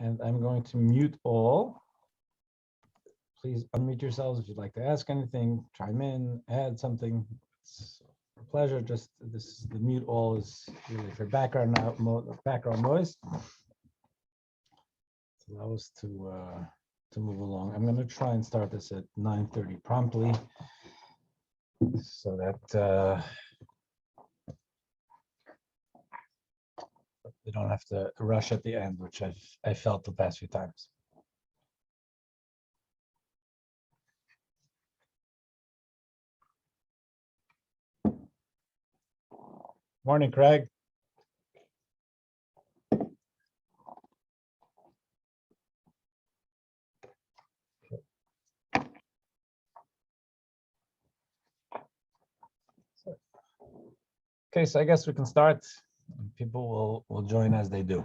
and I'm going to mute all. Please unmute yourselves if you'd like to ask anything, chime in, add something. It's a pleasure. Just the mute all is really for background noise. Allow us to move along. I'm going to try and start this at 9:30 promptly, so that we don't have to rush at the end, which I felt the past few times. Morning, Craig. Okay, so I guess we can start. People will join as they do.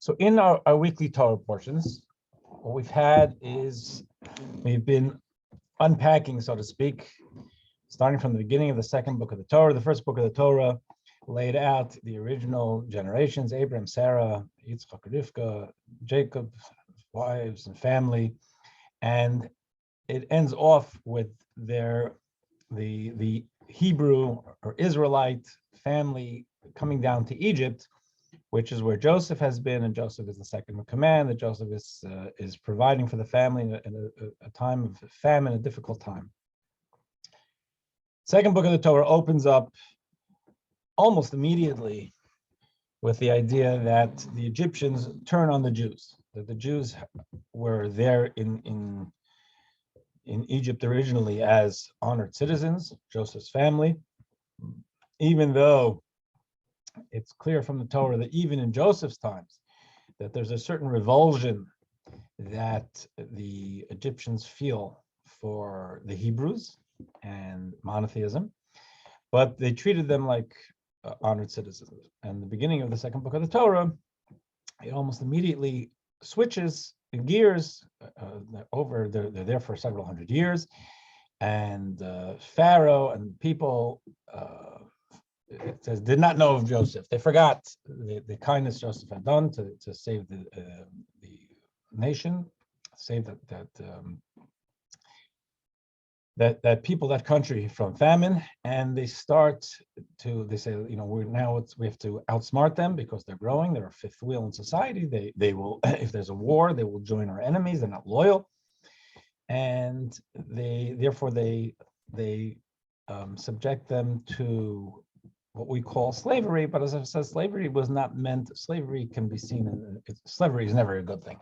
So in our weekly Torah portions, what we've had is we've been unpacking, so to speak, starting from the beginning of the second book of the Torah. The first book of the Torah laid out the original generations: Abraham, Sarah, Yitzchak, Rivka, Jacob, wives and family, and it ends off with the Hebrew or Israelite family coming down to Egypt, which is where Joseph has been, and Joseph is the second in command. That Joseph is providing for the family in a time of famine, a difficult time. Second book of the Torah opens up almost immediately with the idea that the Egyptians turn on the Jews, that the Jews were there in Egypt originally as honored citizens, Joseph's family, even though it's clear from the Torah that even in Joseph's times, that there's a certain revulsion that the Egyptians feel for the Hebrews and monotheism, but they treated them like honored citizens. And the beginning of the second book of the Torah, it almost immediately switches gears over. They're there for several hundred years, and Pharaoh and people, it says, did not know of Joseph. They forgot the kindness Joseph had done to save the nation, save that people, that country from famine, and they say, we have to outsmart them because they're growing. They're a fifth wheel in society. They will, if there's a war, they will join our enemies. They're not loyal, and therefore they subject them to what we call slavery. But as I said, slavery was not meant. Slavery can be seen. Slavery is never a good thing,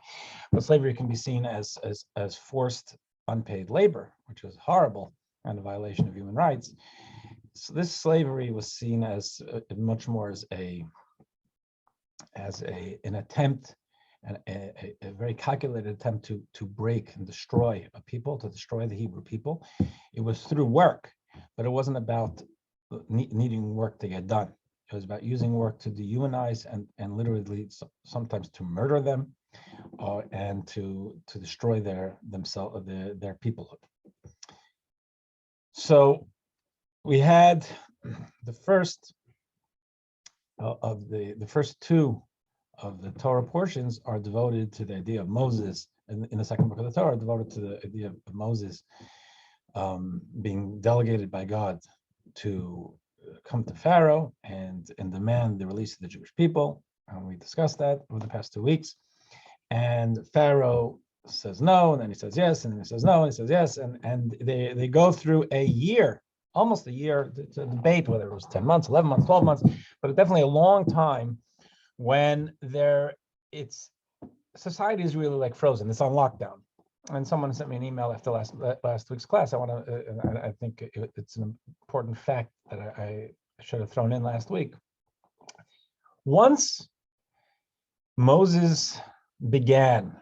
but slavery can be seen as forced unpaid labor, which is horrible and a violation of human rights. So this slavery was seen as much more as an attempt, a very calculated attempt to break and destroy a people, to destroy the Hebrew people. It was through work, but it wasn't about needing work to get done. It was about using work to dehumanize and literally sometimes to murder them, and to destroy their peoplehood. So we had the first of the first two of the Torah portions are devoted to the idea of Moses, and in the second book of the Torah, devoted to the idea of Moses being delegated by God to come to Pharaoh and demand the release of the Jewish people. And we discussed that over the past 2 weeks. And Pharaoh says no, and then he says yes, and then he says no, and he says yes, and they go through a year, almost a year, to debate whether it was 10 months, 11 months, 12 months, but definitely a long time when society is really like frozen. It's on lockdown. And someone sent me an email after last week's class. I think it's an important fact that I should have thrown in last week. Once Moses began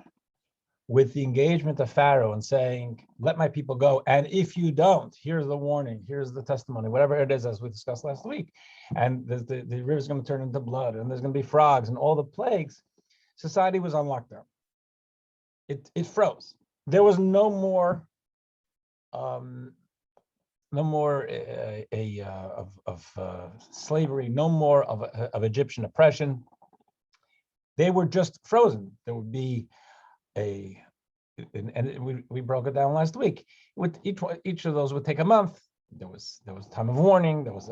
with the engagement of Pharaoh and saying, let my people go, and if you don't, here's the warning, here's the testimony, whatever it is, as we discussed last week, and the river's going to turn into blood, and there's going to be frogs and all the plagues, society was on lockdown. It froze. There was no more slavery, no more of Egyptian oppression. they were just frozen. There would be and we broke it down last week. With each of those would take a month. There was time of warning. There was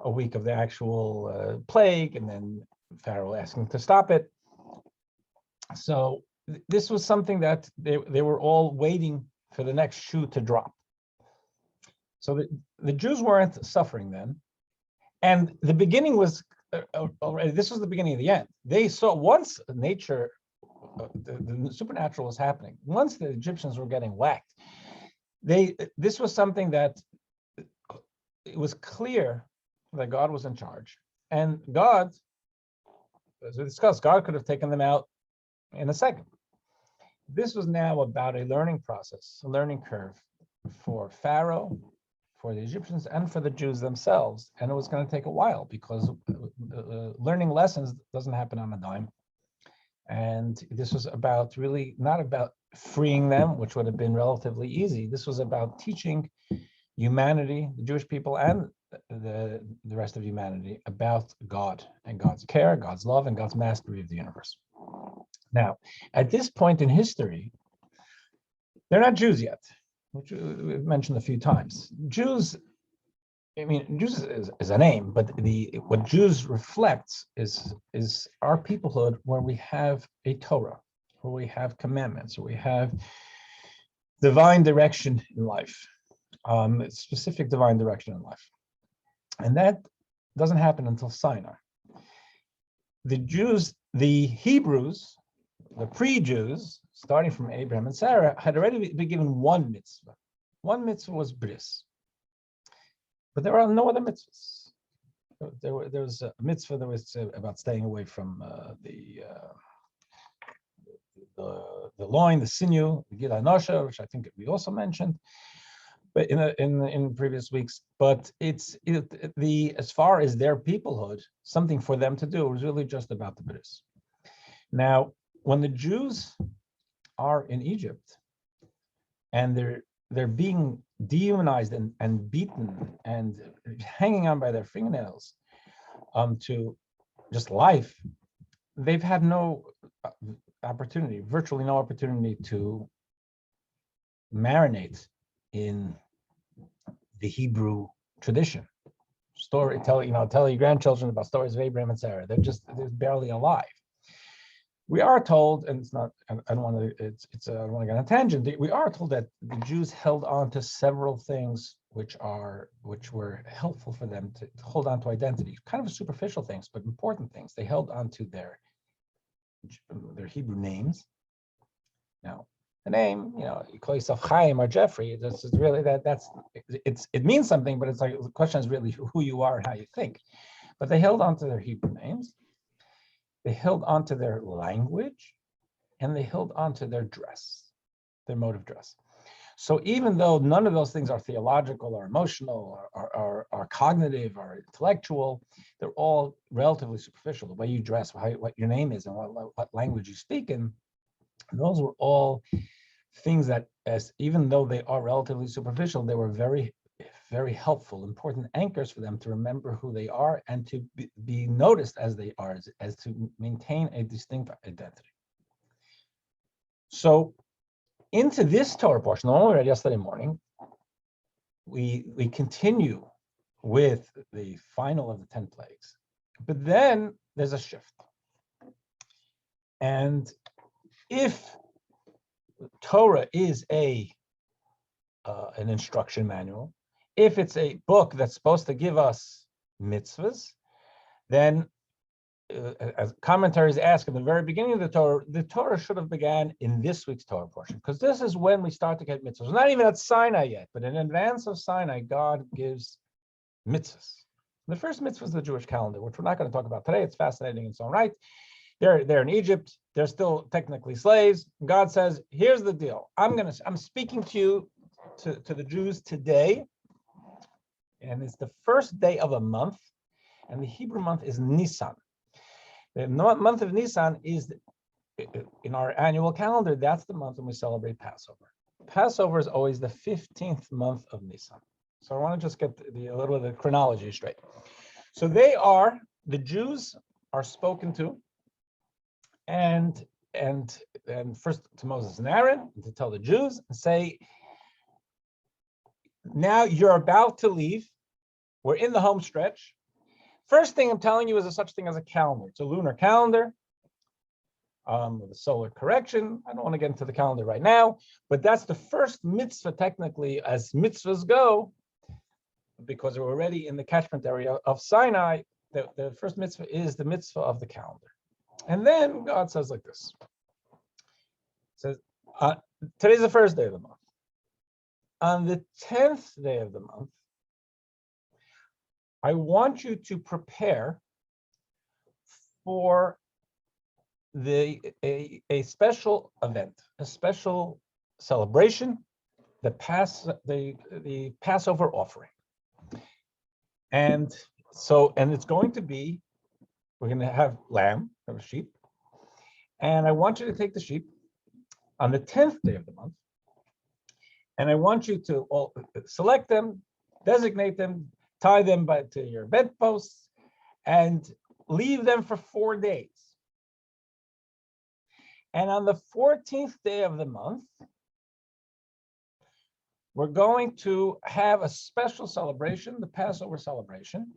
a week of the actual plague, and then Pharaoh asking to stop it. So this was something that they were all waiting for the next shoe to drop. So the Jews weren't suffering then, and the beginning was already. This was the beginning of the end. They saw once nature, the supernatural was happening. Once the Egyptians were getting whacked, this was something that it was clear that God was in charge, and God, as we discussed, God could have taken them out in a second. This was now about a learning process, a learning curve for Pharaoh, for the Egyptians, and for the Jews themselves. And it was going to take a while because learning lessons doesn't happen on a dime. And this was about really not about freeing them, which would have been relatively easy. This was about teaching humanity, the Jewish people, and the rest of humanity about God and God's care, God's love, and God's mastery of the universe. Now, at this point in history, they're not Jews yet, which we've mentioned a few times. Jews, Jews is a name, but what Jews reflects is our peoplehood, where we have a Torah, where we have commandments, where we have divine direction in life, specific divine direction in life. And that doesn't happen until Sinai. The Jews, the Hebrews, the pre-Jews, starting from Abraham and Sarah, had already been given one mitzvah. One mitzvah was bris. But there are no other mitzvahs. There was a mitzvah that was about staying away from the loin, the sinew, the gila nosha, which I think we also mentioned, but in previous weeks. But as far as their peoplehood, something for them to do, was really just about the bris. Now, when the Jews are in Egypt and they're being dehumanized and beaten and hanging on by their fingernails to just life, they've had no opportunity, virtually no opportunity to marinate in the Hebrew tradition. Tell your grandchildren about stories of Abraham and Sarah. They're barely alive. We are told, and it's not. I don't want to. I don't want to get on a tangent. We are told that the Jews held on to several things which were helpful for them to hold on to identity. Kind of superficial things, but important things. They held on to their Hebrew names. Now, the name, you call yourself Chaim or Jeffrey. This is really it means something, but it's like the question is really who you are and how you think. But they held on to their Hebrew names. They held on to their language, and they held on to their dress, their mode of dress. So even though none of those things are theological or emotional or cognitive or intellectual, they're all relatively superficial. The way you dress, what your name is, and what language you speak in, those were all things that, even though they are relatively superficial, they were very, very helpful, important anchors for them to remember who they are and to be noticed as they are, as to maintain a distinct identity. So into this Torah portion, the one we read yesterday morning, we continue with the final of the 10 plagues, but then there's a shift. And if Torah is an instruction manual, if it's a book that's supposed to give us mitzvahs, then as commentaries ask at the very beginning of the Torah should have began in this week's Torah portion, because this is when we start to get mitzvahs. We're not even at Sinai yet, but in advance of Sinai, God gives mitzvahs. The first mitzvah is the Jewish calendar, which we're not going to talk about today. It's fascinating in its own right. They're in Egypt. They're still technically slaves. God says, here's the deal. I'm speaking to you, to the Jews today, and it's the first day of a month, and the Hebrew month is Nisan. The month of Nisan is, in our annual calendar, that's the month when we celebrate Passover. Passover is always the 15th month of Nisan. So I want to just get a little bit of the chronology straight. So they are the Jews are spoken to, and first to Moses and Aaron to tell the Jews and say, now you're about to leave. We're in the home stretch. First thing I'm telling you is a such thing as a calendar. It's a lunar calendar with a solar correction. I don't want to get into the calendar right now, but that's the first mitzvah, technically, as mitzvahs go, because we're already in the catchment area of Sinai. The first mitzvah is the mitzvah of the calendar. And then God says like this. It says, today's the first day of the month. On the 10th day of the month, I want you to prepare for a special event, a special celebration, the Passover offering. And it's going to be, we're going to have lamb, have a sheep, and I want you to take the sheep on the 10th day of the month, and I want you to all select them, designate them, tie them to your bedposts, and leave them for 4 days. And on the 14th day of the month, we're going to have a special celebration, the Passover celebration.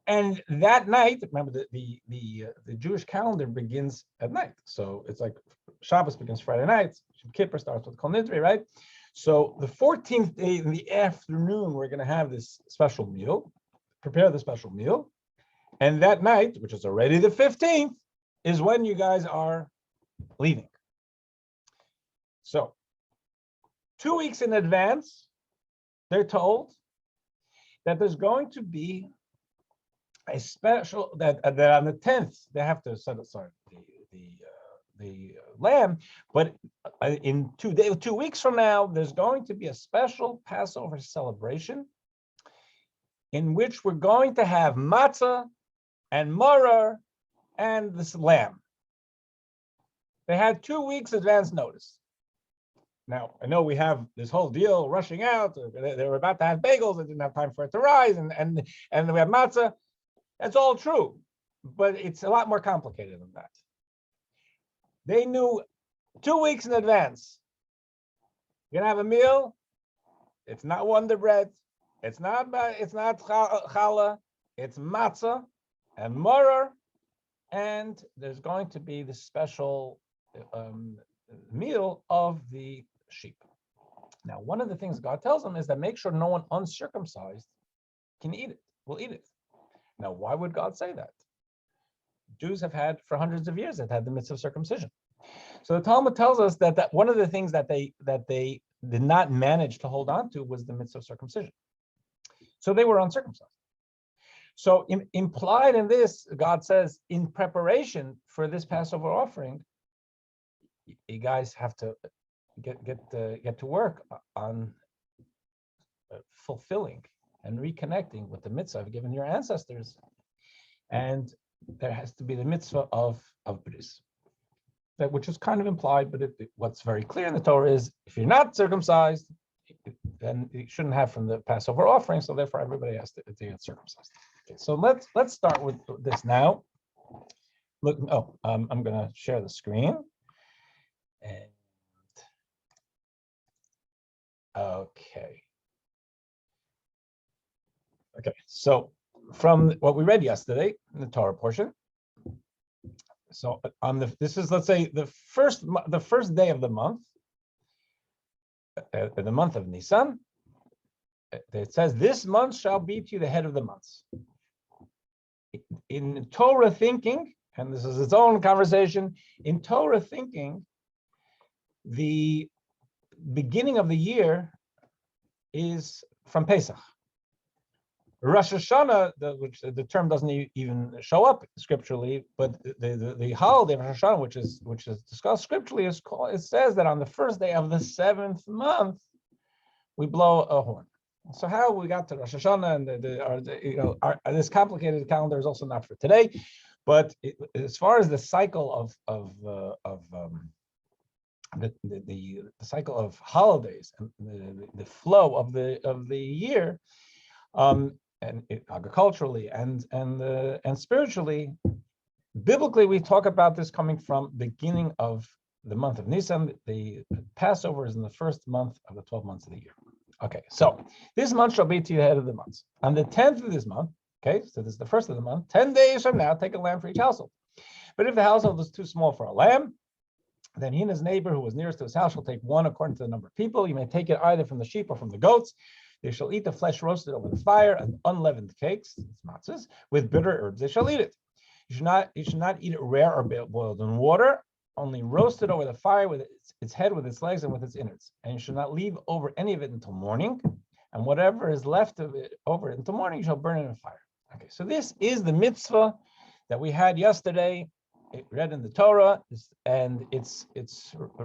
And that night, remember the Jewish calendar begins at night. So it's like Shabbos begins Friday night, Yom Kippur starts with Kol Nidre, right? So the 14th day in the afternoon, we're going to have this special meal, prepare the special meal. And that night, which is already the 15th, is when you guys are leaving. So 2 weeks in advance, they're told that there's going to be a special, that on the 10th, they have to set aside the lamb, but in 2 weeks from now, there's going to be a special Passover celebration in which we're going to have matzah and maror and this lamb. They had 2 weeks advance notice. Now, I know we have this whole deal rushing out. They were about to have bagels. They didn't have time for it to rise, and we have matzah. That's all true, but it's a lot more complicated than that. They knew 2 weeks in advance. You're gonna have a meal. It's not Wonder Bread. It's not challah. It's matzah and maror, and there's going to be the special meal of the sheep. Now, one of the things God tells them is that make sure no one uncircumcised can eat it, will eat it. Now, why would God say that? Jews have had for hundreds of years, they've had the mitzvah of circumcision. So the Talmud tells us that one of the things that they did not manage to hold on to was the mitzvah of circumcision. So they were uncircumcised. So implied in this, God says, in preparation for this Passover offering, you guys have to get to work on fulfilling and reconnecting with the mitzvah I've given your ancestors, and there has to be the mitzvah of bris, that which is kind of implied, but what's very clear in the Torah is if you're not circumcised, then you shouldn't have from the Passover offering. So therefore, everybody has to get circumcised. Okay, so let's start with this now. Look, I'm going to share the screen. And okay, so from what we read yesterday in the Torah portion, so this is, let's say, the first day of the month, the month of Nisan. It says, this month shall be to you the head of the months. In Torah thinking, and this is its own conversation, in Torah thinking, the beginning of the year is from Pesach. Rosh Hashanah, which the term doesn't even show up scripturally, but the holiday of Rosh Hashanah, which is discussed scripturally, it says that on the first day of the 7th month, we blow a horn. So how we got to Rosh Hashanah and this complicated calendar is also not for today, but as far as the cycle the cycle of holidays and the flow of the year, agriculturally and spiritually. Biblically, we talk about this coming from beginning of the month of Nisan. The Passover is in the first month of the 12 months of the year. Okay, so this month shall be to the head of the months. On the 10th of this month, okay, so this is the first of the month, 10 days from now, take a lamb for each household. But if the household is too small for a lamb, then he and his neighbor who was nearest to his house shall take one according to the number of people. You may take it either from the sheep or from the goats. They shall eat the flesh roasted over the fire and unleavened cakes, matzahs, with bitter herbs. They shall eat it. You should not eat it rare or boiled in water, only roasted over the fire with its head, with its legs, and with its innards. And you should not leave over any of it until morning. And whatever is left of it over it until morning, you shall burn it in fire. Okay, so this is the mitzvah that we had yesterday. It read in the Torah, and it's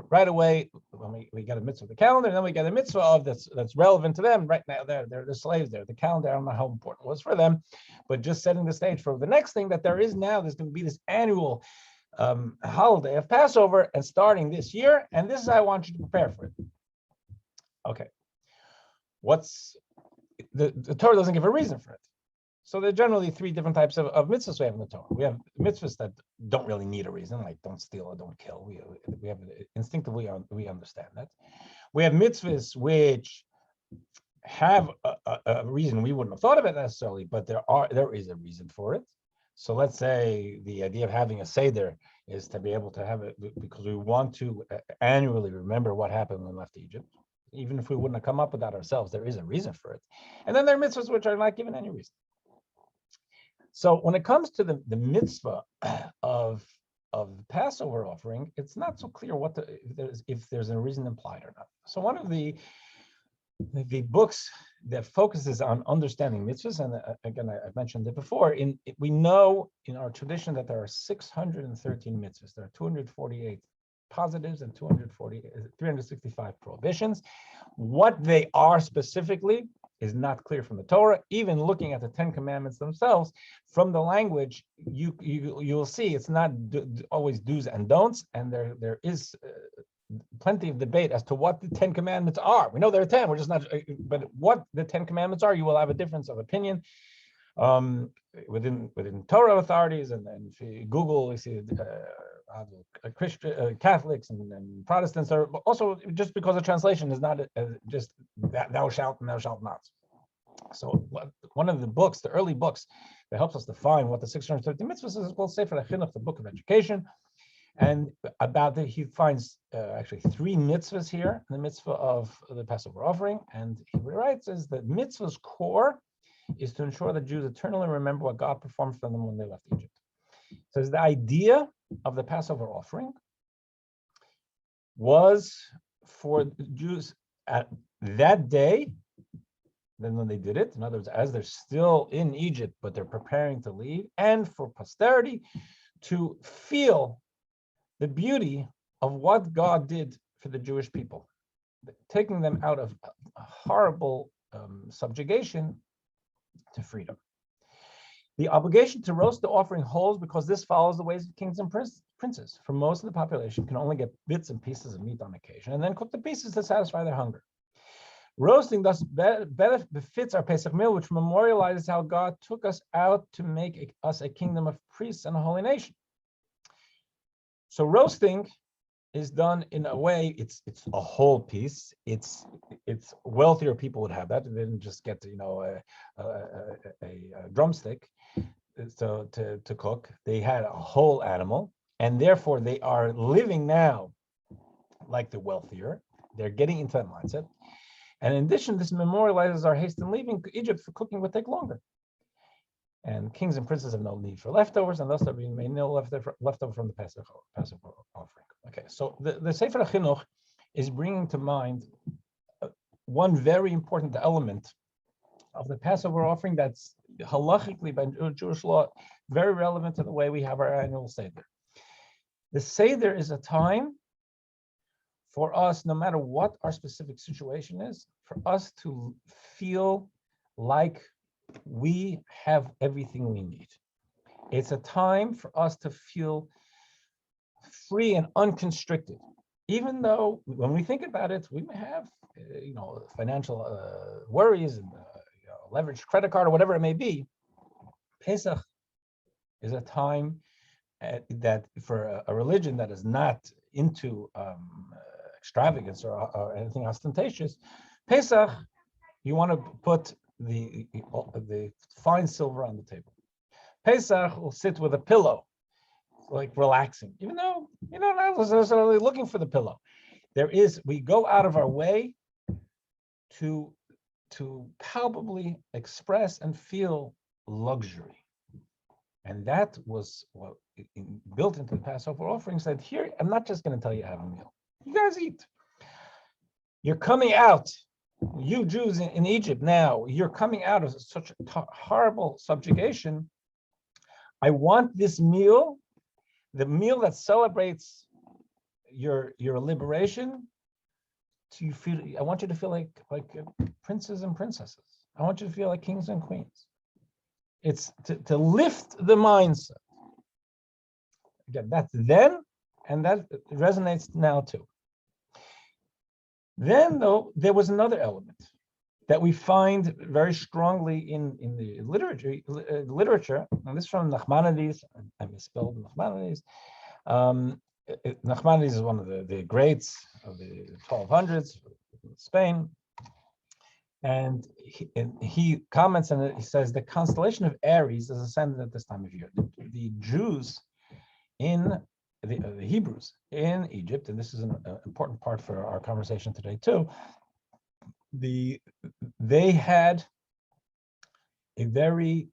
right away when we got a mitzvah of the calendar, and then we got a mitzvah of that's relevant to them right now. They're the slaves there. The calendar, I don't know how important it was for them, but just setting the stage for the next thing that there is now. There's going to be this annual holiday of Passover, and starting this year, and this is how I want you to prepare for it. Okay, what's the Torah doesn't give a reason for it. So there are generally three different types of mitzvahs we have in the Torah. We have mitzvahs that don't really need a reason, like don't steal or don't kill. We have instinctively we understand that. We have mitzvahs which have a reason. We wouldn't have thought of it necessarily, but there is a reason for it. So let's say the idea of having a seder is to be able to have it because we want to annually remember what happened when we left Egypt. Even if we wouldn't have come up with that ourselves, there is a reason for it. And then there are mitzvahs which are not given any reason. So when it comes to the mitzvah of the Passover offering, it's not so clear if there's a reason implied or not. So one of the books that focuses on understanding mitzvahs, and again, I've mentioned it before, we know in our tradition that there are 613 mitzvahs. There are 248 positives and 365 prohibitions. What they are specifically is not clear from the Torah. Even looking at the 10 commandments themselves, from the language, you'll see it's not always do's and don'ts, and there is plenty of debate as to what the 10 commandments are. We know there are 10, we're just not, but what the 10 commandments are, you will have a difference of opinion within Torah authorities, and if you Google, you see Christian Catholics and Protestants are also, just because the translation is not just that thou shalt and thou shalt not. So one of the books, the early books that helps us define what the 630 mitzvahs is called Sefer HaChinuch, the Book of Education. And about it, he finds actually three mitzvahs here, the mitzvah of the Passover offering. And he writes is that mitzvah's core is to ensure that Jews eternally remember what God performed for them when they left Egypt. So the idea of the Passover offering was for the Jews at that day, then when they did it, in other words, as they're still in Egypt, but they're preparing to leave, and for posterity to feel the beauty of what God did for the Jewish people, taking them out of a horrible subjugation to freedom. The obligation to roast the offering holds because this follows the ways of kings and princes. For most of the population can only get bits and pieces of meat on occasion and then cook the pieces to satisfy their hunger. Roasting thus better befits our Pesach meal, which memorializes how God took us out to make us a kingdom of priests and a holy nation. So roasting is done in a way, it's a whole piece. It's wealthier people would have that. They didn't just get a drumstick to cook. They had a whole animal, and therefore they are living now like the wealthier. They're getting into that mindset. And in addition, this memorializes our haste in leaving Egypt, for cooking would take longer. And kings and princes have no need for leftovers, and thus there remain no leftover from the Passover offering. Okay, so the Sefer HaChinuch is bringing to mind one very important element of the Passover offering that's halachically by Jewish law very relevant to the way we have our annual Seder. The Seder is a time for us, no matter what our specific situation is, for us to feel like we have everything we need. It's a time for us to feel free and unconstricted, even though when we think about it, we may have, financial worries and leveraged credit card or whatever it may be. Pesach is a time that for a religion that is not into extravagance or anything ostentatious, Pesach, you want to put the fine silver on the table. Pesach will sit with a pillow, like relaxing, even though you're not necessarily looking for the pillow. We go out of our way to palpably express and feel luxury. And that was what built into the Passover offering, said, here, I'm not just going to tell you to have a meal. You guys eat. You're coming out. You Jews in Egypt now, you're coming out of such a horrible subjugation. I want this meal, the meal that celebrates your liberation, I want you to feel like princes and princesses. I want you to feel like kings and queens. It's to lift the mindset. Again, that's then, and that resonates now too. Then, though, there was another element that we find very strongly in the literature. And this is from Nachmanides. I misspelled Nachmanides. Nachmanides is one of the greats of the 1200s in Spain. And he comments on it. He says the constellation of Aries is ascendant at this time of year. The Jews in the Hebrews in Egypt, and this is an important part for our conversation today too. They had a very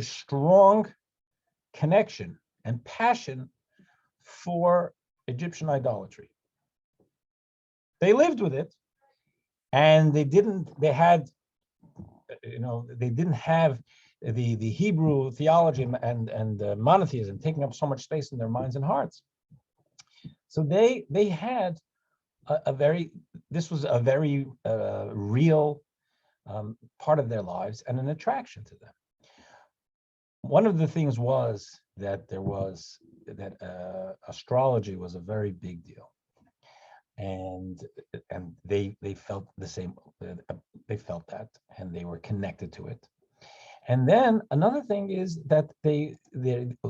strong connection and passion for Egyptian idolatry. They lived with it. And they didn't have the Hebrew theology and monotheism taking up so much space in their minds and hearts. So they had this was a very real part of their lives and an attraction to them. One of the things was that astrology was a very big deal. And they felt the same. They felt that, and they were connected to it. And then another thing is that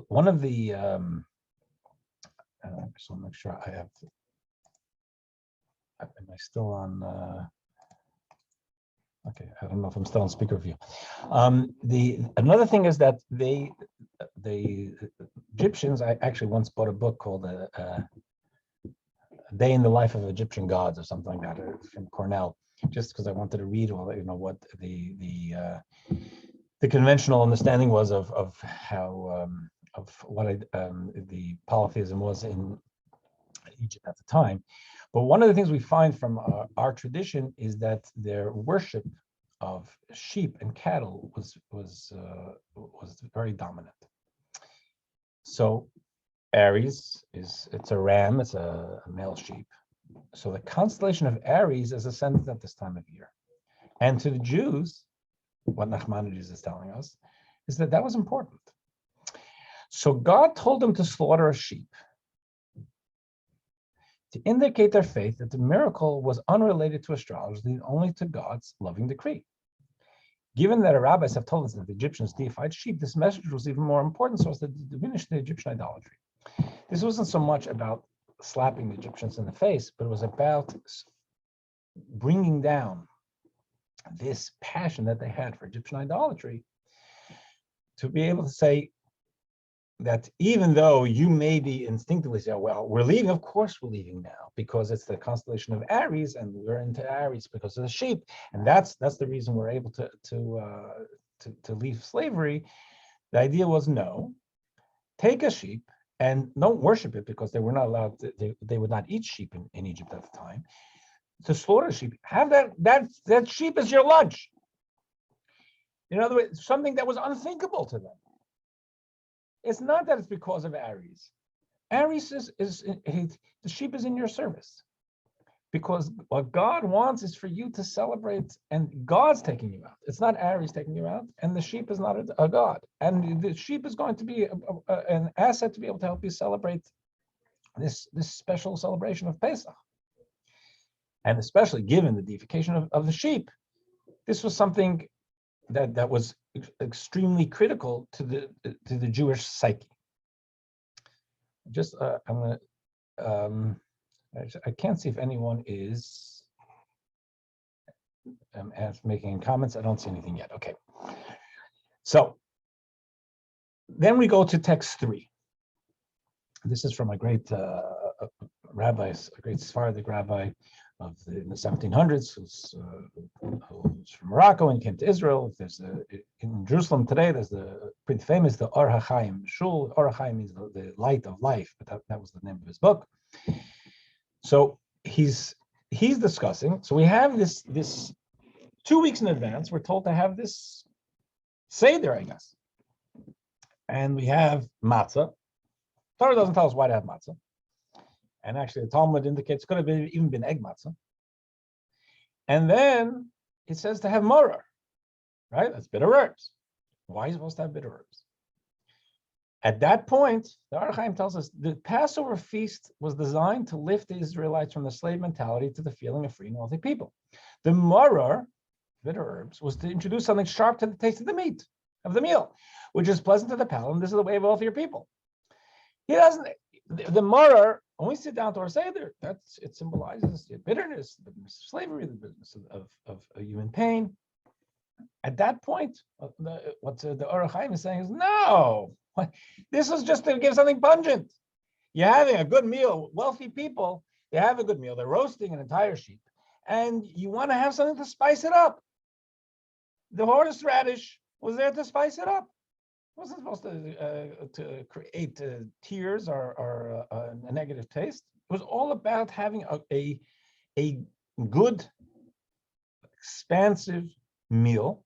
one of the. So I'll make sure I have. Am I still on? Okay, I don't know if I'm still on speaker view. Another thing is that the Egyptians. I actually once bought a book called Day in the Life of Egyptian Gods or something like that from Cornell, just because I wanted to read what the conventional understanding was of how of what the polytheism was in Egypt at the time. But one of the things we find from our tradition is that their worship of sheep and cattle was very dominant. So Aries it's a ram, it's a male sheep. So the constellation of Aries is ascendant at this time of year. And to the Jews, what Nachmanides is telling us is that was important. So God told them to slaughter a sheep to indicate their faith that the miracle was unrelated to astrology, leading only to God's loving decree. Given that our rabbis have told us that the Egyptians deified sheep, this message was even more important so as to diminish the Egyptian idolatry. This wasn't so much about slapping the Egyptians in the face, but it was about bringing down this passion that they had for Egyptian idolatry, to be able to say that even though you maybe instinctively say, well, we're leaving, of course we're leaving now, because it's the constellation of Aries, and we're into Aries because of the sheep, and that's the reason we're able to leave slavery. The idea was, no, take a sheep and don't worship it, because they were not allowed they would not eat sheep in Egypt at the time. To slaughter sheep, have that sheep as your lunch. In other words, something that was unthinkable to them. It's not that it's because of Aries. Aries is the sheep is in your service, because what God wants is for you to celebrate, and God's taking you out. It's not Aries taking you out, and the sheep is not a god. And the sheep is going to be an asset to be able to help you celebrate this special celebration of Pesach. And especially given the deification of the sheep, this was something that was extremely critical to the Jewish psyche. Just I'm gonna I can't see if anyone is making comments. I don't see anything yet. Okay, so then we go to text 3. This is from a great rabbi, a great Sephardic rabbi in the 1700s, who's from Morocco and came to Israel. There's in Jerusalem today, there's the pretty famous, the Or HaChaim Shul. Or HaChaim means the light of life, but that was the name of his book. So he's discussing. So we have this 2 weeks in advance. We're told to have this Seder, I guess, and we have matzah. Torah doesn't tell us why to have matzah. And actually, the Talmud indicates it could have even been egg matzah. And then it says to have maror, right? That's bitter herbs. Why are you supposed to have bitter herbs? At that point, the Or HaChaim tells us the Passover feast was designed to lift the Israelites from the slave mentality to the feeling of free and wealthy people. The maror, bitter herbs, was to introduce something sharp to the taste of the meat, of the meal, which is pleasant to the palate, and this is the way of wealthier people. He doesn't. The maror, when we sit down to our Seder, it symbolizes the bitterness, the business of slavery, the business of human pain. At that point, what the Or HaChaim is saying is, no, this is just to give something pungent. You're having a good meal. Wealthy people, they have a good meal. They're roasting an entire sheep, and you want to have something to spice it up. The horseradish was there to spice it up. It wasn't supposed to create tears or a negative taste. It was all about having a good, expansive meal.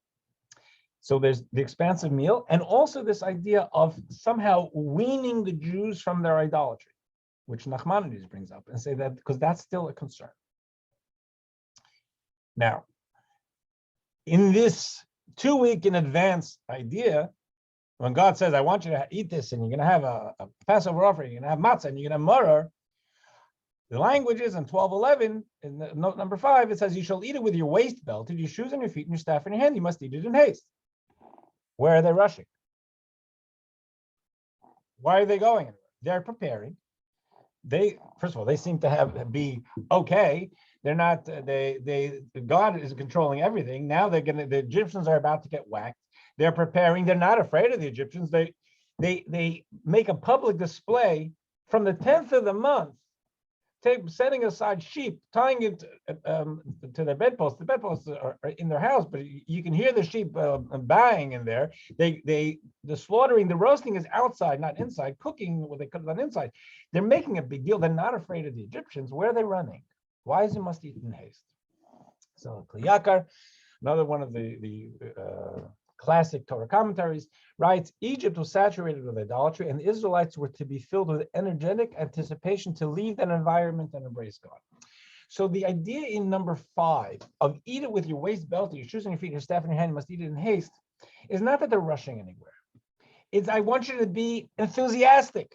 So there's the expansive meal, and also this idea of somehow weaning the Jews from their idolatry, which Nachmanides brings up, and say that because that's still a concern. Now, in this 2 week in advance idea, when God says, I want you to eat this, and you're going to have a Passover offering, you're going to have matzah, and you're going to have maror, the language is in 12:11, in note number 5, it says, you shall eat it with your waist belted, your shoes on your feet, and your staff in your hand. You must eat it in haste. Where are they rushing? Why are they going? They're preparing. First of all, they seem to be okay. They're not. God is controlling everything. Now the Egyptians are about to get whacked. They're preparing. They're not afraid of the Egyptians. They make a public display from the 10th of the month, setting aside sheep, tying it to their bedposts. The bedposts are in their house, but you can hear the sheep baaing in there. The slaughtering, the roasting is outside, not inside. Cooking, what they cook on inside. They're making a big deal. They're not afraid of the Egyptians. Where are they running? Why is it must eat in haste? So Kli Yakar, another one of the classic Torah commentaries, writes, Egypt was saturated with idolatry, and the Israelites were to be filled with energetic anticipation to leave that environment and embrace God. So the idea in number 5 of eat it with your waist belt, your shoes on your feet, your staff in your hand, you must eat it in haste, is not that they're rushing anywhere. It's I want you to be enthusiastic.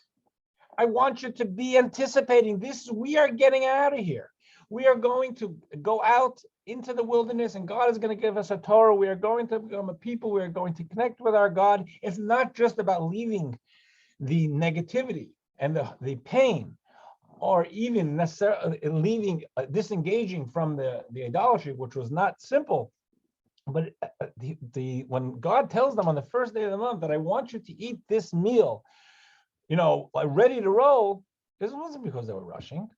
I want you to be anticipating this. We are getting out of here. We are going to go out into the wilderness, and God is going to give us a Torah. We are going to become a people. We are going to connect with our God. It's not just about leaving the negativity and the pain, or even necessarily disengaging from the idolatry, which was not simple. But when God tells them on the first day of the month that I want you to eat this meal, ready to roll, this wasn't because they were rushing.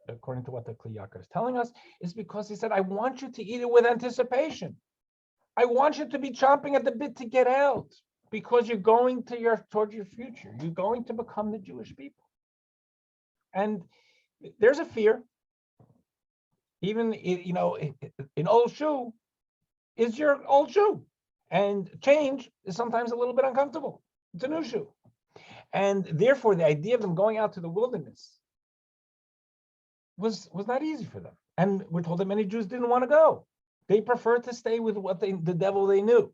According to what the Kli Yakar is telling us, is because he said, I want you to eat it with anticipation. I want you to be chomping at the bit to get out, because you're going towards your future. You're going to become the Jewish people. And there's a fear. Even, an old shoe is your old shoe. And change is sometimes a little bit uncomfortable. It's a new shoe. And therefore, the idea of them going out to the wilderness was not easy for them. And we're told that many Jews didn't want to go. They preferred to stay with the devil they knew.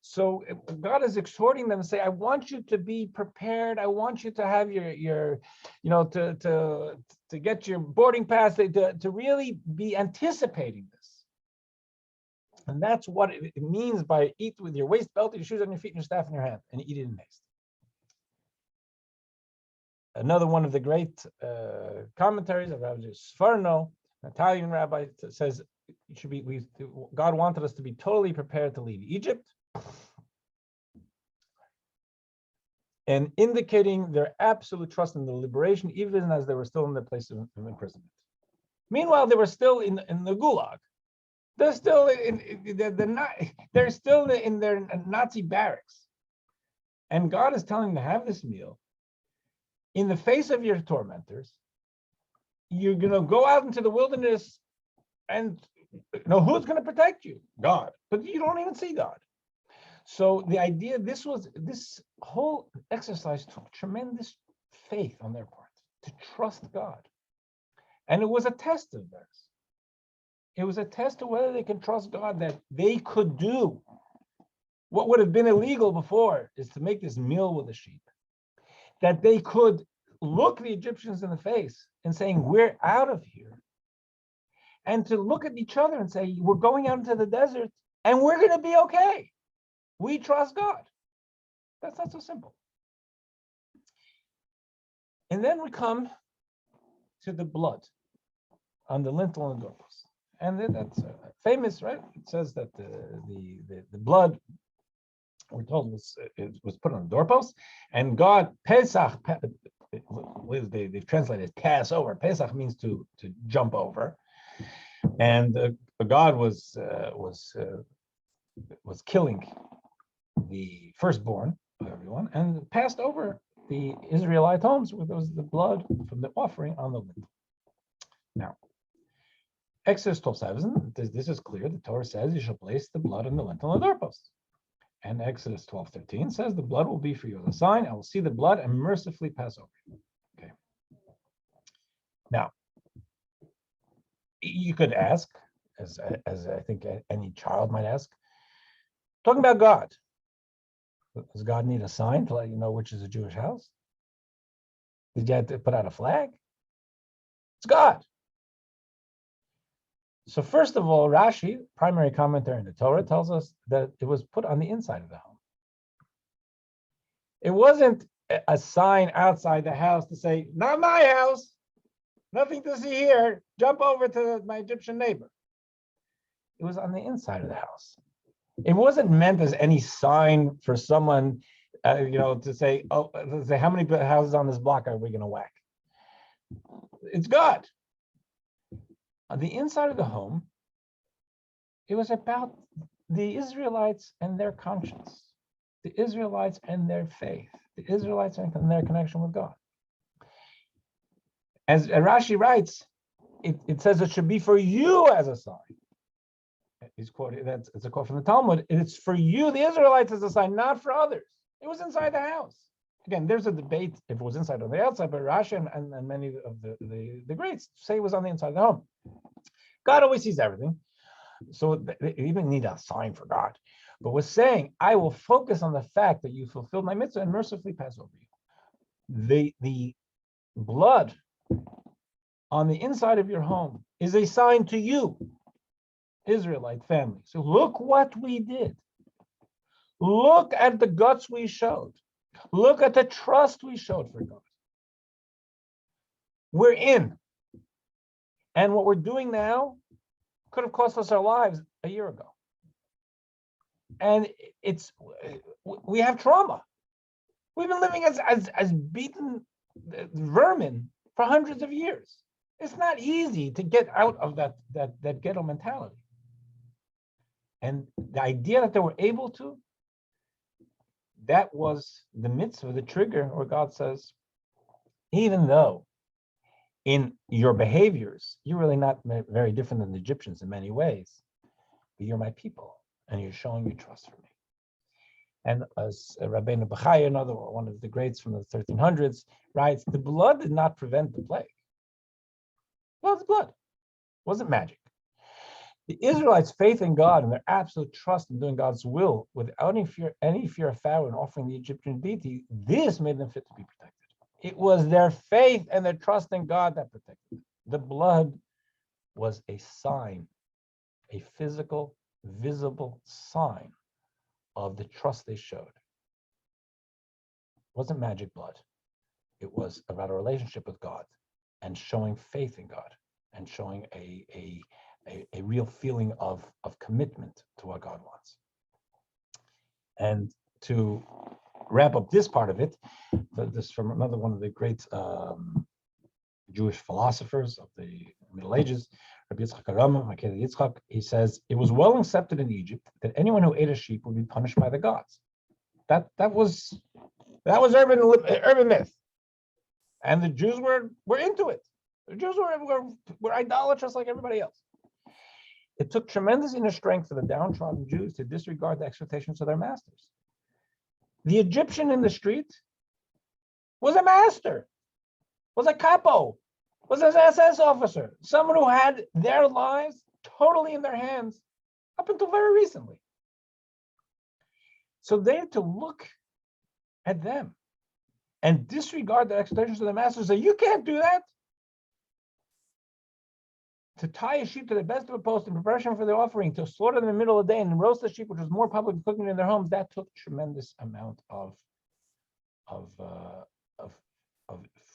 So God is exhorting them to say, I want you to be prepared. I want you to have your to get your boarding pass, to really be anticipating this. And that's what it means by eat with your waist belt, your shoes on your feet, and your staff in your hand, and eat it in haste. Another one of the great commentaries of Rabbi Sforno, an Italian rabbi, says it should be God wanted us to be totally prepared to leave Egypt, and indicating their absolute trust in the liberation, even as they were still in their place of imprisonment. Meanwhile, they were still in the gulag. They're still they're still in their Nazi barracks, and God is telling them to have this meal in the face of your tormentors. You're going to go out into the wilderness, and who's going to protect you? God. But you don't even see God. So the idea, this whole exercise took tremendous faith on their part to trust God. And it was a test of theirs. It was a test of whether they can trust God, that they could do what would have been illegal before, is to make this meal with the sheep. That they could look the Egyptians in the face and saying, we're out of here. And to look at each other and say, we're going out into the desert and we're going to be okay. We trust God. That's not so simple. And then we come to the blood on the lintel and doorpost. And then that's famous, right? It says that the blood, we're told, was put on the doorpost, and God, Pesach, they've translated Passover. Pesach means to jump over, and God was killing the firstborn of everyone, and passed over the Israelite homes with the blood from the offering on the lintel. Now, Exodus 12:7, this is clear. The Torah says you shall place the blood on the lintel and the doorpost. And Exodus 12:13 says the blood will be for you as a sign. I will see the blood and mercifully pass over you. Okay. Now, you could ask, as I think any child might ask, talking about God, does God need a sign to let you know which is a Jewish house? Did you have to put out a flag? It's God. So first of all, Rashi, primary commentary in the Torah, tells us that it was put on the inside of the home. It wasn't a sign outside the house to say, not my house, nothing to see here, jump over to my Egyptian neighbor. It was on the inside of the house. It wasn't meant as any sign for someone, to say, how many houses on this block are we going to whack? It's God. On the inside of the home, it was about the Israelites and their conscience, the Israelites and their faith, the Israelites and their connection with God. As Rashi writes, it says it should be for you as a sign. He's quoting, it's a quote from the Talmud. It's for you, the Israelites, as a sign, not for others. It was inside the house. Again, there's a debate if it was inside or the outside, but Rashi and many of the greats say it was on the inside of the home. God always sees everything, so they even need a sign for God. But was saying, I will focus on the fact that you fulfilled my mitzvah and mercifully pass over you. The blood on the inside of your home is a sign to you, Israelite family. So look what we did. Look at the guts we showed. Look at the trust we showed for God. We're in. And what we're doing now could have cost us our lives a year ago. And we have trauma. We've been living as beaten vermin for hundreds of years. It's not easy to get out of that ghetto mentality. And the idea that they were able to, that was the mitzvah, the trigger where God says, even though in your behaviors, you're really not very different than the Egyptians in many ways, but you're my people, and you're showing your trust for me. And as Rabbi Bachai, one of the greats from the 1300s, writes, the blood did not prevent the plague. Well, it's blood. It wasn't magic. The Israelites' faith in God and their absolute trust in doing God's will without any fear of Pharaoh and offering the Egyptian deity, this made them fit to be protected. It was their faith and their trust in God that protected them. The blood was a sign, a physical visible sign of the trust they showed. It wasn't magic blood. It was about a relationship with God and showing faith in God and showing a real feeling of commitment to what God wants. And to wrap up this part of it, this from another one of the great Jewish philosophers of the Middle Ages, Rabbi Yitzchak, he says, it was well accepted in Egypt that anyone who ate a sheep would be punished by the gods. That was urban myth. And the Jews were into it. The Jews were idolatrous like everybody else. It took tremendous inner strength for the downtrodden Jews to disregard the expectations of their masters. The Egyptian in the street was a master, was a capo, was an SS officer, someone who had their lives totally in their hands up until very recently. So they had to look at them and disregard the expectations of the masters. So you can't do that. To tie a sheep to the best of a post in preparation for the offering, to slaughter them in the middle of the day and roast the sheep, which was more public than cooking in their homes, that took tremendous amount of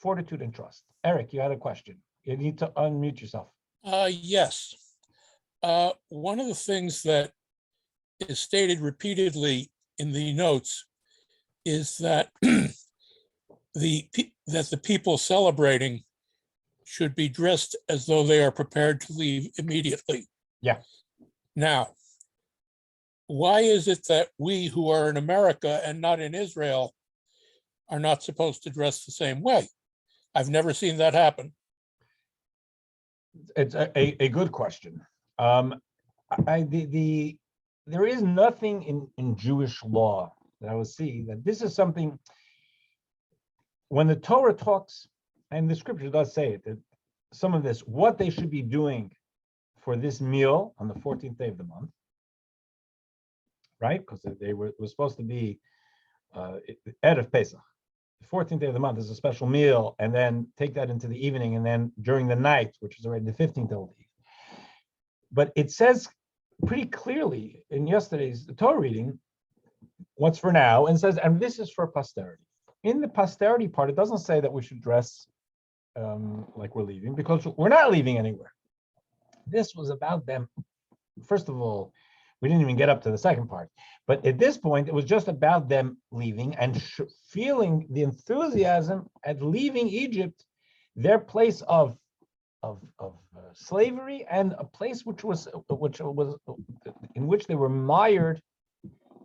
fortitude and trust. Eric, you had a question. You need to unmute yourself. Yes. One of the things that is stated repeatedly in the notes is that the people celebrating should be dressed as though they are prepared to leave immediately. Yeah. Now, why is it that we who are in America and not in Israel are not supposed to dress the same way? I've never seen that happen. It's a good question. There is nothing in Jewish law that I would see that this is something. When the Torah talks, and the scripture does say it, that some of this, what they should be doing for this meal on the 14th day of the month, right? Because they were supposed to be Erev Pesach. The 14th day of the month is a special meal, and then take that into the evening, and then during the night, which is already the 15th, they'll leave. But it says pretty clearly in yesterday's Torah reading what's for now, and says, and this is for posterity. In the posterity part, it doesn't say that we should dress like we're leaving, because we're not leaving anywhere. This was about them. First of all, we didn't even get up to the second part, but at this point, it was just about them leaving and feeling the enthusiasm at leaving Egypt, their place of slavery, and a place which was in which they were mired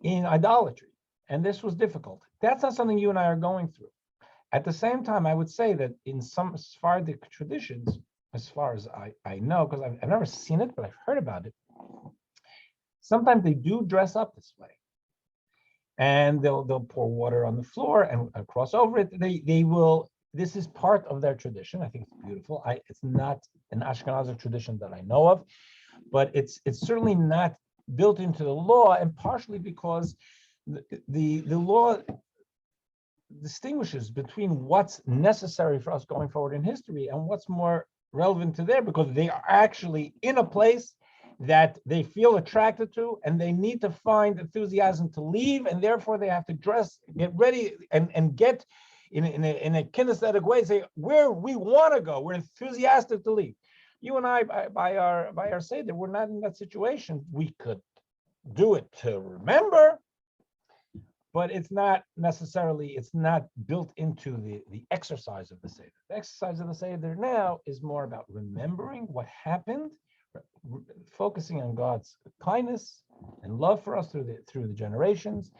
in idolatry, and this was difficult. That's not something you and I are going through. At the same time, I would say that in some Sephardic traditions, as far as I know, because I've never seen it, but I've heard about it, sometimes they do dress up this way. And they'll pour water on the floor and cross over it. They will, this is part of their tradition. I think it's beautiful. It's not an Ashkenazic tradition that I know of, but it's certainly not built into the law, and partially because the law distinguishes between what's necessary for us going forward in history and what's more relevant to there, because they are actually in a place that they feel attracted to, and they need to find enthusiasm to leave, and therefore they have to dress, get ready, and get in a kinesthetic way, say where we want to go. We're enthusiastic to leave. You and I, by our Seder, we're not in that situation. We could do it to remember, but it's not necessarily, it's not built into the exercise of the Seder. The exercise of the Seder now is more about remembering what happened, focusing on God's kindness and love for us through the generations,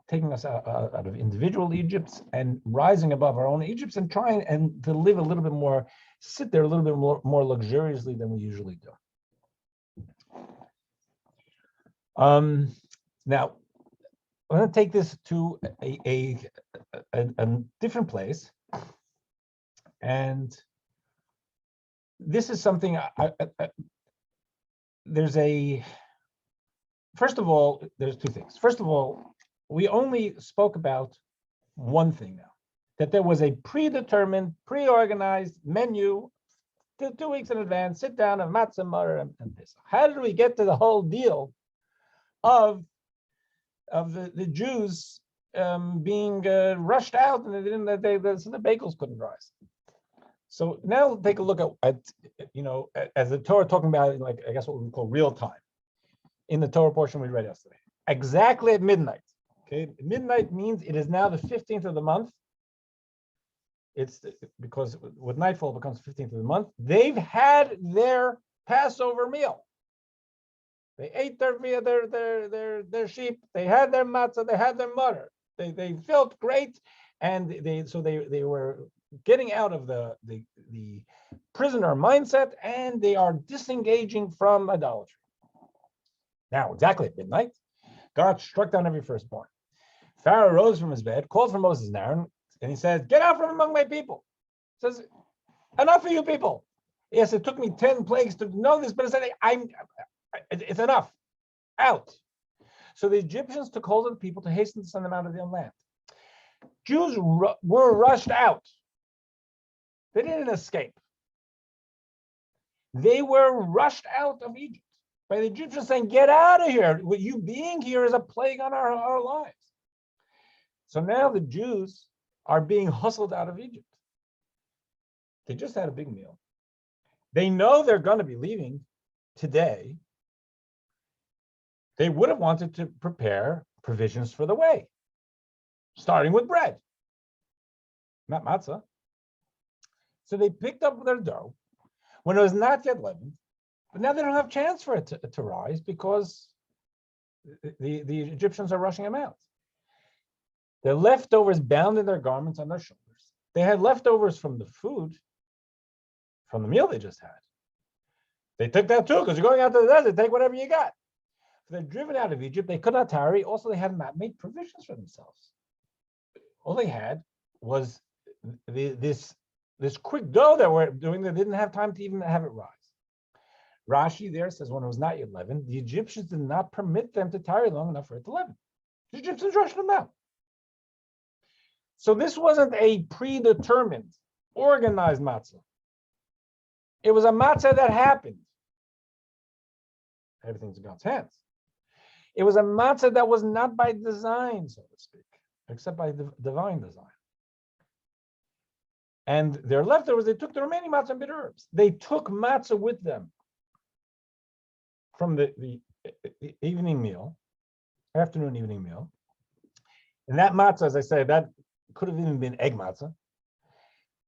taking us out of individual Egypts and rising above our own Egypts, and trying and to live a little bit more, sit there a little bit more luxuriously than we usually do. Now, I'm going to take this to a different place, and this is something first of all, there's two things. First of all, we only spoke about one thing now, that there was a predetermined, pre-organized menu 2 weeks in advance, sit down and matzah, maror, and this. How did we get to the whole deal of the Jews being rushed out, and so the bagels couldn't rise. So now take a look at as the Torah talking about, like, I guess what we call real time in the Torah portion we read yesterday. Exactly at midnight. Okay, midnight means it is now the 15th of the month. It's because with nightfall it becomes 15th of the month. They've had their Passover meal. They ate their sheep. They had their matzah. They had their mutter. They felt great, and they were getting out of the prisoner mindset, and they are disengaging from idolatry. Now, exactly at midnight, God struck down every firstborn. Pharaoh rose from his bed, called for Moses and Aaron, and he said, "Get out from among my people." He says, "Enough of you people." Yes, it took me 10 plagues to know this, but it's enough. Out. So the Egyptians took hold of the people to hasten to send them out of their land. Jews were rushed out. They didn't escape. They were rushed out of Egypt by the Egyptians saying, "Get out of here. What you being here is a plague on our lives." So now the Jews are being hustled out of Egypt. They just had a big meal. They know they're going to be leaving today. They would have wanted to prepare provisions for the way, starting with bread, not matzah. So they picked up their dough when it was not yet leavened, but now they don't have a chance for it to rise because the Egyptians are rushing them out. Their leftovers bound in their garments on their shoulders. They had leftovers from the food, from the meal they just had. They took that too, because you're going out to the desert, take whatever you got. If they're driven out of Egypt, they could not tarry. Also, they had not made provisions for themselves. All they had was this quick dough that we're doing. They didn't have time to even have it rise. Rashi there says when it was not yet leavened, the Egyptians did not permit them to tarry long enough for it to leaven. The Egyptians rushed them out. So this wasn't a predetermined, organized matzah. It was a matzah that happened. Everything's in God's hands. It was a matzah that was not by design, so to speak, except by divine design. And their leftovers, they took the remaining matzah and bitter herbs. They took matzah with them from the evening meal, afternoon evening meal. And that matzah, as I say, that could have even been egg matzah.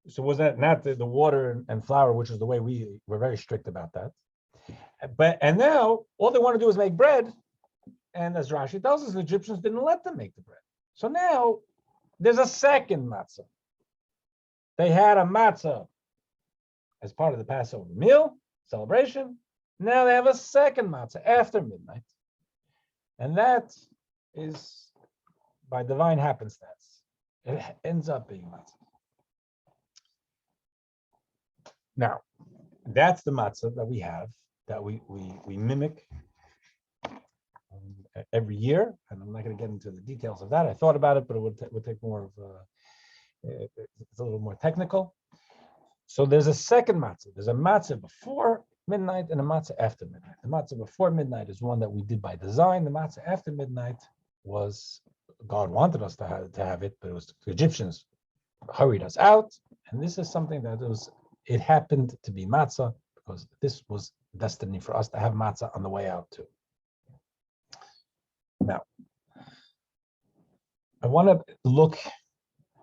So was that not the water and flour, which is the way we were very strict about that. And now all they want to do is make bread. And as Rashi tells us, the Egyptians didn't let them make the bread. So now there's a second matzah. They had a matzah as part of the Passover meal celebration. Now they have a second matzah after midnight. And that is by divine happenstance. It ends up being matzah. Now, that's the matzah that we have, that we mimic every year, and I'm not going to get into the details of that. I thought about it, but it would take more of it's a little more technical. So there's a second matzah. There's a matzah before midnight and a matzah after midnight. The matzah before midnight is one that we did by design. The matzah after midnight was God wanted us to have it, but it was the Egyptians hurried us out, and this is something that it happened to be matzah because this was destiny for us to have matzah on the way out too. Now, I want to look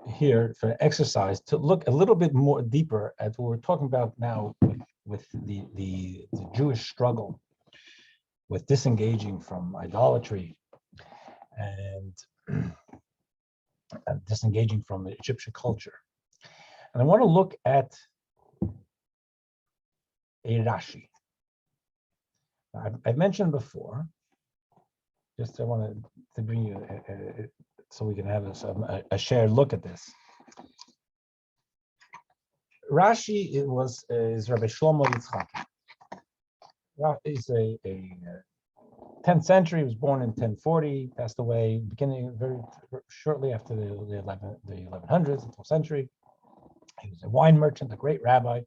here for an exercise to look a little bit more deeper at what we're talking about now with the Jewish struggle with disengaging from idolatry and disengaging from the Egyptian culture. And I want to look at a Rashi. I've mentioned before, just I wanted to bring you so we can have a shared look at this. Rashi is Rabbi Shlomo Yitzchaki. He's a 10th century. He was born in 1040, passed away beginning very shortly after the 1100s, the 12th century. He was a wine merchant, a great rabbi.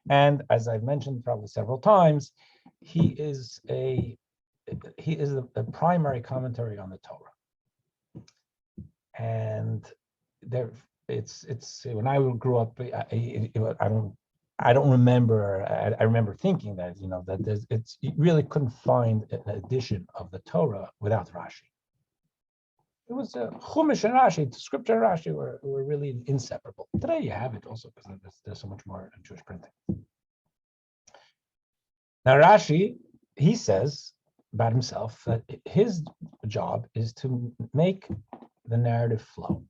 And as I've mentioned probably several times, he is he is a primary commentary on the Torah. And there, it's when I grew up, I don't remember. I remember thinking that that you really couldn't find an edition of the Torah without Rashi. It was Chumash and Rashi, Scripture and Rashi were really inseparable. Today you have it also because there's so much more Jewish printing. Now Rashi, he says about himself that his job is to make the narrative flow.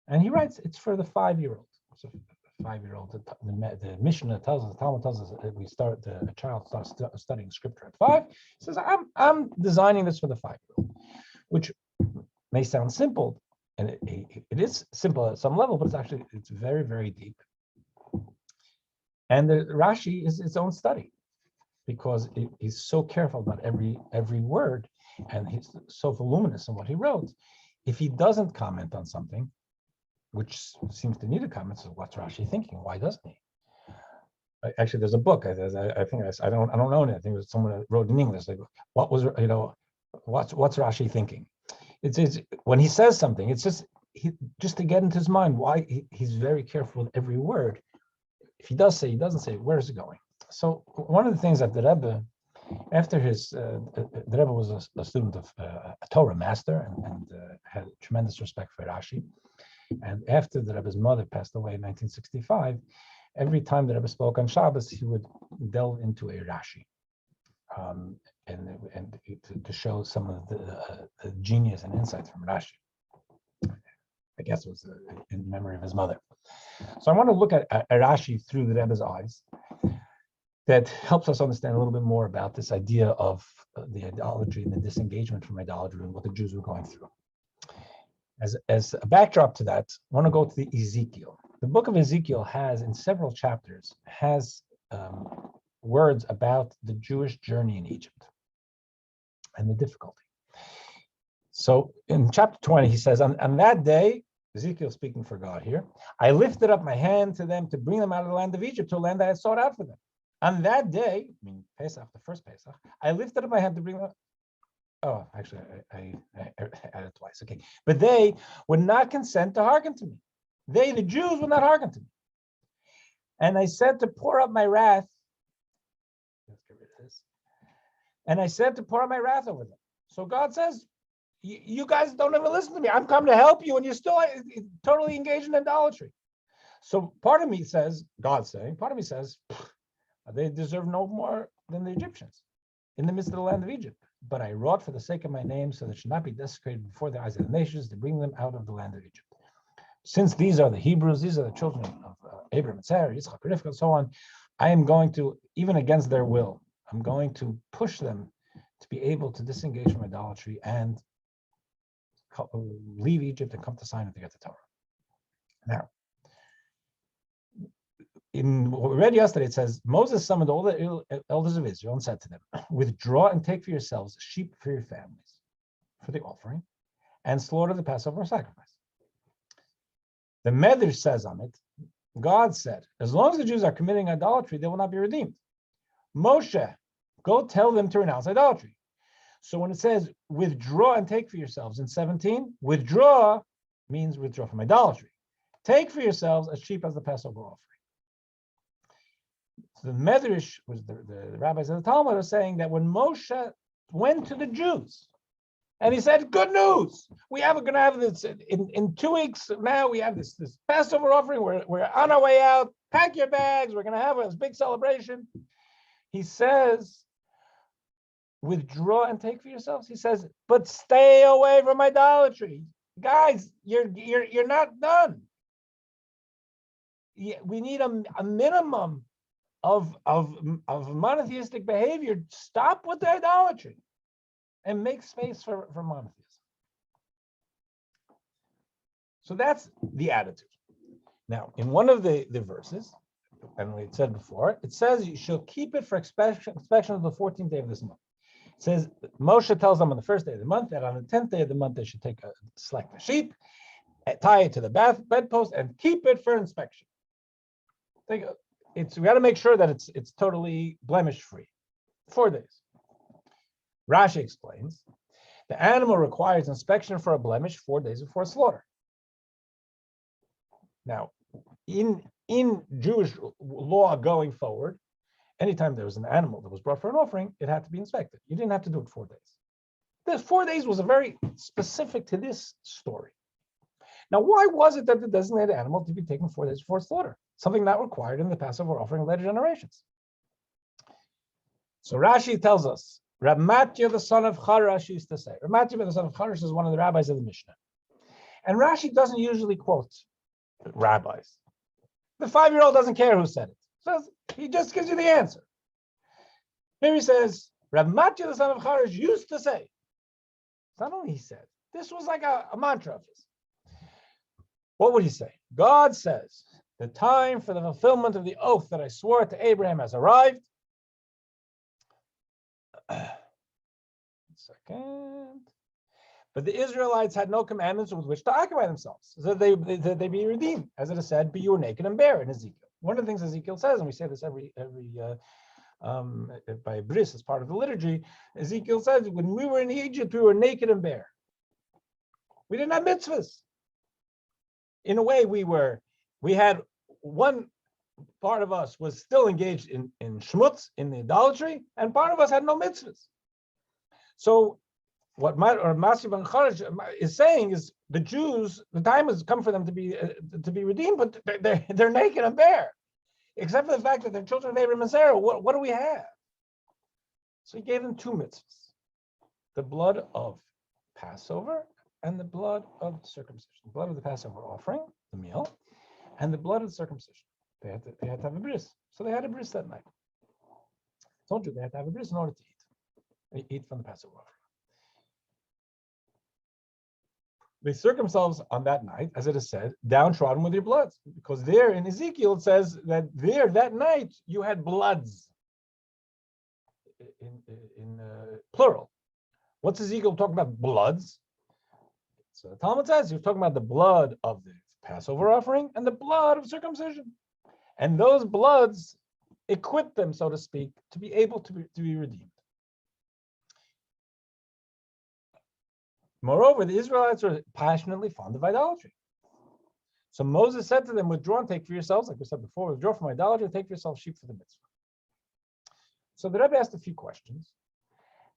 And he writes, it's for the 5-year-old. So 5-year-old, the Mishnah tells us, the Talmud tells us that a child starts studying scripture at 5. He says, I'm designing this for the 5-year-old, which may sound simple, and it is simple at some level, but it's very, very deep. And the Rashi is its own study, because he's so careful about every word, and he's so voluminous in what he wrote. If he doesn't comment on something, which seems to need a comment, so what's Rashi thinking? Why doesn't he? Actually, there's a book. I don't know it. I think it was someone that wrote in English. Like, what's Rashi thinking? It's when he says something, it's just to get into his mind why he's very careful with every word. If he does say, he doesn't say, where is it going? So one of the things that the Rebbe, after the Rebbe was a student of a Torah master and had tremendous respect for Rashi. And after the Rebbe's mother passed away in 1965, every time the Rebbe spoke on Shabbos, he would delve into a Rashi, and to show some of the genius and insights from Rashi. I guess it was in memory of his mother. So I want to look at Rashi through the Rebbe's eyes. That helps us understand a little bit more about this idea of the idolatry and the disengagement from idolatry and what the Jews were going through. As a backdrop to that, I want to go to the Ezekiel. The book of Ezekiel has, in several chapters, words about the Jewish journey in Egypt and the difficulty. So in chapter 20, he says, on that day, Ezekiel speaking for God here, I lifted up my hand to them to bring them out of the land of Egypt, to a land I had sought out for them. On that day, I mean Pesach, the first Pesach, I lifted up my hand to bring them. Oh, actually, I added it twice. Okay, but they would not consent to hearken to me. They, the Jews, would not hearken to me. And I said to pour out my wrath. Let's get rid of this. And I said to pour out my wrath over them. So God says, you guys don't ever listen to me. I'm come to help you, and you're still totally engaged in idolatry. So part of me says, God's saying, part of me says, they deserve no more than the Egyptians in the midst of the land of Egypt. But I wrought for the sake of my name, so that it should not be desecrated before the eyes of the nations, to bring them out of the land of Egypt. Since these are the Hebrews, these are the children of Abraham and Sarah, Yitzchak, Rivka, and so on, I am going to, even against their will, I'm going to push them to be able to disengage from idolatry and leave Egypt and come to Sinai to get the Torah. Now, in what we read yesterday, it says, Moses summoned all the elders of Israel and said to them, withdraw and take for yourselves sheep for your families, for the offering, and slaughter the Passover sacrifice. The Medrash says on it, God said, as long as the Jews are committing idolatry, they will not be redeemed. Moshe, go tell them to renounce idolatry. So when it says, withdraw and take for yourselves in 17, withdraw means withdraw from idolatry. Take for yourselves a sheep as the Passover offering. So the Medrash, was the rabbis of the Talmud, are saying that when Moshe went to the Jews and he said, good news, we're going to have this in 2 weeks now, we have this Passover offering, we're on our way out, pack your bags, we're going to have this big celebration. He says, withdraw and take for yourselves. He says, but stay away from idolatry. Guys, you're not done. We need a minimum of monotheistic behavior. Stop with the idolatry and make space for monotheism. So that's the attitude. Now, in one of the verses, and we said before, it says you shall keep it for inspection of the 14th day of this month. It says Moshe tells them on the first day of the month that on the 10th day of the month they should select a sheep, tie it to the bedpost, and keep it for inspection. We got to make sure that it's totally blemish free. 4 days. Rashi explains, the animal requires inspection for a blemish 4 days before slaughter. Now, in Jewish law going forward, anytime there was an animal that was brought for an offering, it had to be inspected. You didn't have to do it 4 days. This 4 days was a very specific to this story. Now, why was it that the designated animal to be taken 4 days before slaughter? Something not required in the Passover offering of later generations. So Rashi tells us, Rab Matya, the son of Charash, used to say. Rab Matya, the son of Charash, is one of the rabbis of the Mishnah. And Rashi doesn't usually quote rabbis. The 5-year-old doesn't care who said it. So he just gives you the answer. Here he says, Rab Matya, the son of Charash, used to say. It's not only he said. This was like a mantra of his. What would he say? God says, the time for the fulfillment of the oath that I swore to Abraham has arrived. Second. But the Israelites had no commandments with which to occupy themselves, so they be redeemed, as it is said, "Be you were naked and bare" in Ezekiel. One of the things Ezekiel says, and we say this every by bris as part of the liturgy, Ezekiel says, when we were in Egypt, we were naked and bare. We didn't have mitzvahs. In a way, we had one part of us was still engaged in shmutz, in the idolatry, and part of us had no mitzvahs. So what Masi ben Charash is saying is the Jews, the time has come for them to be redeemed, but they're naked and bare, except for the fact that they're children of Abraham and Sarah. What do we have? So he gave them 2 mitzvahs: the blood of Passover and the blood of circumcision. The blood of the Passover offering, the meal, and the blood of the circumcision. They had to have a bris. So they had a bris that night. I told you they had to have a bris in order to eat. They eat from the Passover offering. They circumcise themselves on that night, as it is said, downtrodden with your bloods. Because there in Ezekiel it says that there, that night, you had bloods. In plural. What's Ezekiel talking about? Bloods. So the Talmud says he was talking about the blood of the Passover offering and the blood of circumcision. And those bloods equip them, so to speak, to be able to be redeemed. Moreover, the Israelites are passionately fond of idolatry. So Moses said to them, withdraw and take for yourselves, like we said before, withdraw from idolatry, take for yourselves sheep for the mitzvah. So the Rebbe asked a few questions.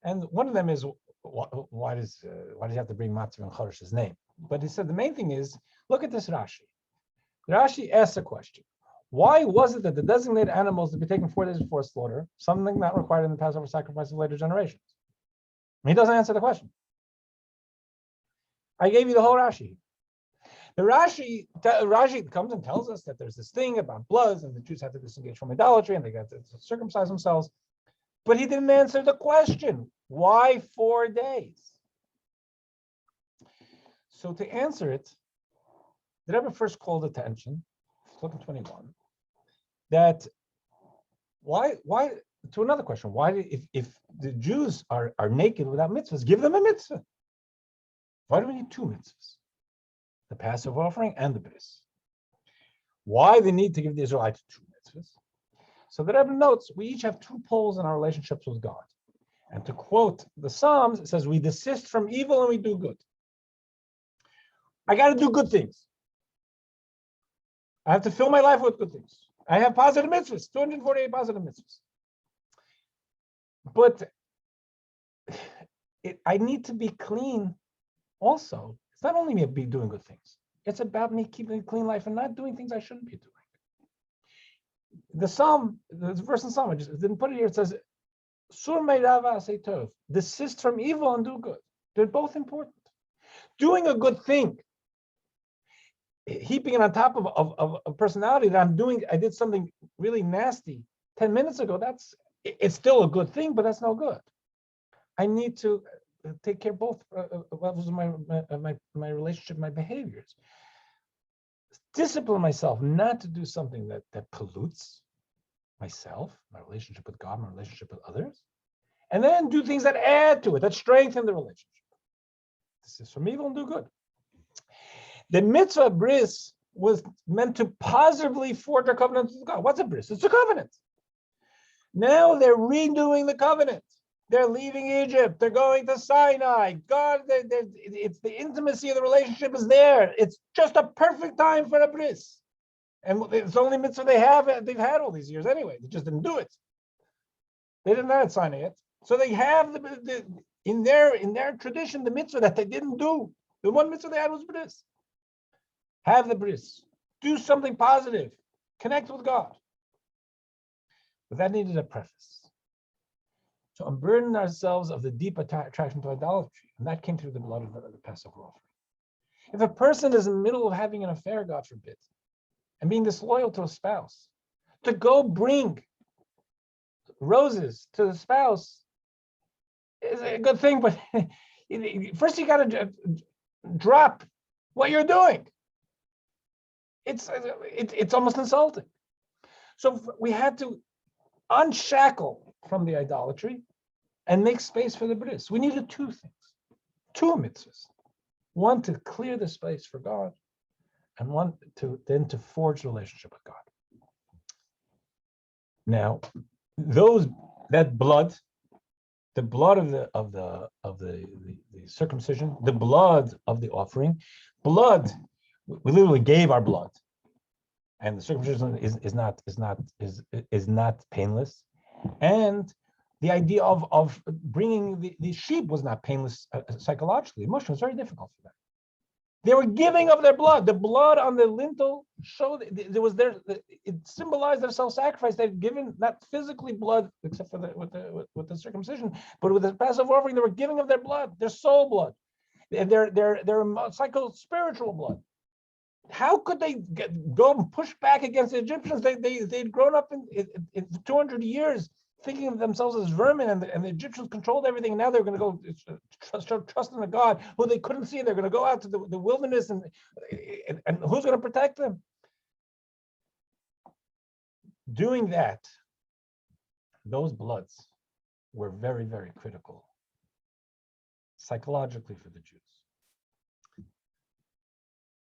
And one of them is, why does he have to bring Matzah and Choresh's name? But he said the main thing is, look at this Rashi. Rashi asks a question. Why was it that the designated animals to be taken 4 days before slaughter, something not required in the Passover sacrifice of later generations? And he doesn't answer the question. I gave you the whole Rashi. The Rashi comes and tells us that there's this thing about bloods and the Jews have to disengage from idolatry and they got to circumcise themselves. But he didn't answer the question. Why 4 days? So to answer it, the Rebbe first called attention, look at 21, that why to another question, why if the Jews are naked without mitzvahs, give them a mitzvah. Why do we need 2 mitzvahs? The Passover offering and the bris. Why the need to give the Israelites 2 mitzvahs? So the Rebbe notes, we each have 2 poles in our relationships with God. And to quote the Psalms, it says, we desist from evil and we do good. I got to do good things. I have to fill my life with good things. I have positive mitzvahs, 248 positive mitzvahs. But I need to be clean also. It's not only me doing good things. It's about me keeping a clean life and not doing things I shouldn't be doing. The Psalm, the verse in Psalm, I just didn't put it here. It says, Sur meirava aseh tov, desist from evil and do good. They're both important. Doing a good thing, heaping it on top of a personality that I did something really nasty 10 minutes ago, it's still a good thing, but that's no good. I need to take care of both levels of my relationship, my behaviors. Discipline myself not to do something that pollutes myself, my relationship with God, my relationship with others, and then do things that add to it, that strengthen the relationship. This is from evil and do good. The mitzvah bris was meant to positively forge a covenant with God. What's a bris? It's a covenant. Now they're redoing the covenant. They're leaving Egypt. They're going to Sinai. God, it's the intimacy of the relationship is there. It's just a perfect time for a bris. And it's the only mitzvah they've had all these years anyway. They just didn't do it. They didn't have Sinai yet. So they have in their tradition the mitzvah that they didn't do. The one mitzvah they had was bris. Have the bris. Do something positive. Connect with God. But that needed a preface. To unburden ourselves of the deep attraction to idolatry. And that came through the blood of the Passover offering. If a person is in the middle of having an affair, God forbid, and being disloyal to a spouse, to go bring roses to the spouse is a good thing, but first you got to drop what you're doing. It's almost insulting. So we had to unshackle from the idolatry and make space for the bris. We needed two mitzvahs. One to clear the space for God, and one to forge a relationship with God. Now, that blood, the blood of the circumcision, the blood of the offering, we literally gave our blood, and the circumcision is not painless, and the idea of bringing the sheep was not painless psychologically, emotionally. It was very difficult for them. They were giving of their blood. The blood on the lintel showed it symbolized their self-sacrifice. They'd given not physically blood, except for with the circumcision, but with the Passover offering, they were giving of their blood, their soul blood, their psycho-spiritual blood. How could they go and push back against the Egyptians? They'd grown up in 200 years thinking of themselves as vermin, and the Egyptians controlled everything. And now they're going to go trust in a God who they couldn't see. They're going to go out to the wilderness, and who's going to protect them? Doing that, those bloods were very, very critical psychologically for the Jews.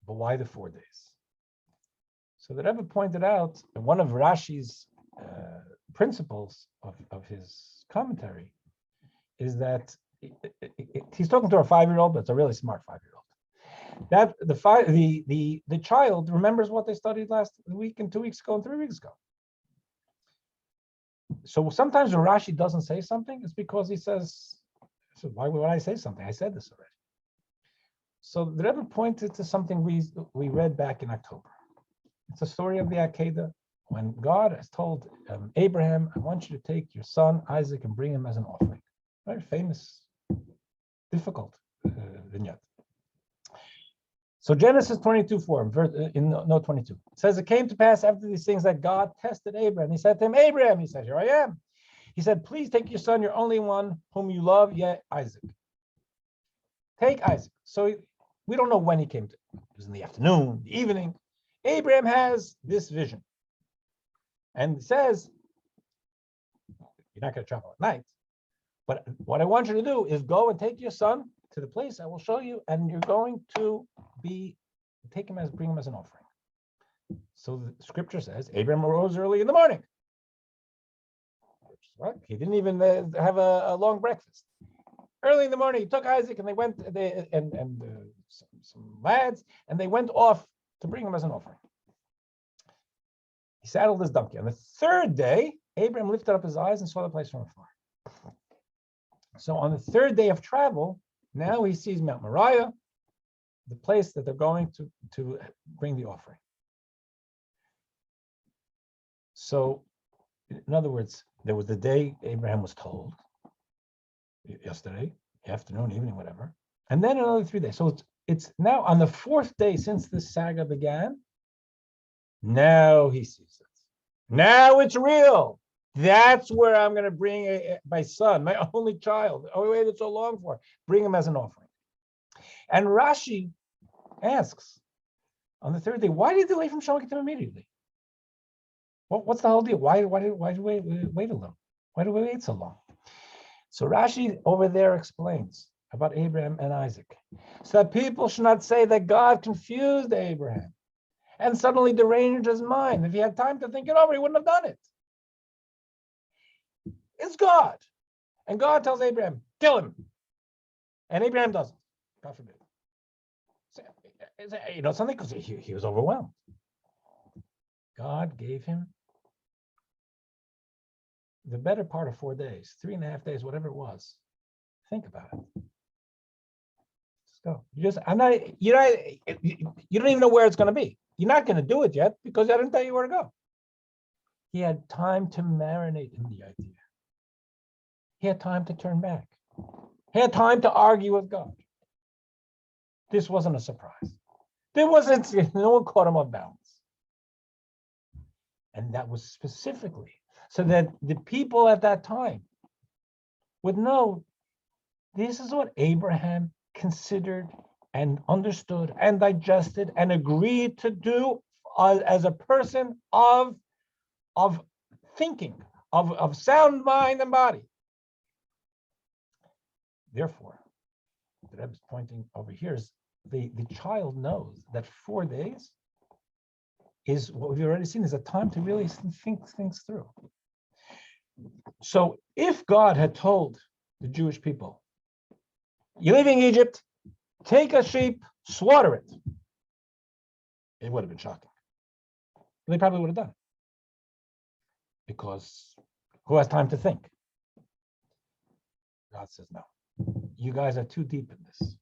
But why the 4 days? So the Rebbe pointed out that one of Rashi's principles of his commentary is that he's talking to a 5-year-old, but it's a really smart 5-year-old. That the child remembers what they studied last week and 2 weeks ago and 3 weeks ago. So sometimes when Rashi doesn't say something, it's because he says, "So why would I say something? I said this already." So the Rebbe pointed to something we read back in October. It's a story of the Akedah, when God has told Abraham, "I want you to take your son Isaac and bring him as an offering." Very famous, difficult vignette. So Genesis 22:4, in note 22, it says, "It came to pass after these things that God tested Abraham. He said to him, Abraham, he said, here I am. He said, please take your son, your only one, whom you love, yet Isaac. Take Isaac." So we don't know when he came to. It was in the afternoon, the evening. Abraham has this vision. And it says, you're not going to travel at night, but what I want you to do is go and take your son to the place I will show you, and you're going to bring him as an offering. So the scripture says, Abraham arose early in the morning. Right? He didn't even have a long breakfast. Early in the morning, he took Isaac, and they went, some lads, and they went off to bring him as an offering. He saddled his donkey. On the 3rd day, Abraham lifted up his eyes and saw the place from afar. So on the 3rd day of travel, now he sees Mount Moriah, the place that they're going to bring the offering. So, in other words, there was the day Abraham was told, yesterday, afternoon, evening, whatever, and then another 3 days. So it's now on the 4th day since this saga began. Now he sees it. Now it's real. That's where I'm going to bring my son, my only child. Oh, we waited so long for. Bring him as an offering. And Rashi asks on the 3rd day, why did he delay from showing it to him immediately? What's the whole deal? Why do we wait a little? Why do we wait so long? So Rashi over there explains about Abraham and Isaac, so that people should not say that God confused Abraham and suddenly deranged his mind. If he had time to think it over, he wouldn't have done it. It's God. And God tells Abraham, kill him. And Abraham doesn't. God forbid. Something, because he was overwhelmed. God gave him the better part of 4 days, 3.5 days, whatever it was. Think about it. Just go. You don't even know where it's going to be. You're not going to do it yet because I didn't tell you where to go. He had time to marinate in the idea. He had time to turn back. He had time to argue with God. This wasn't a surprise. No one caught him off balance. And that was specifically so that the people at that time would know this is what Abraham considered and understood and digested and agreed to do as a person of thinking, of sound mind and body. Therefore, the Rebbe is pointing over here is the child knows that 4 days is what we've already seen is a time to really think things through. So if God had told the Jewish people, you're leaving Egypt, take a sheep, slaughter it, it would have been shocking. They probably would have done it. Because who has time to think? God says, no, you guys are too deep in this.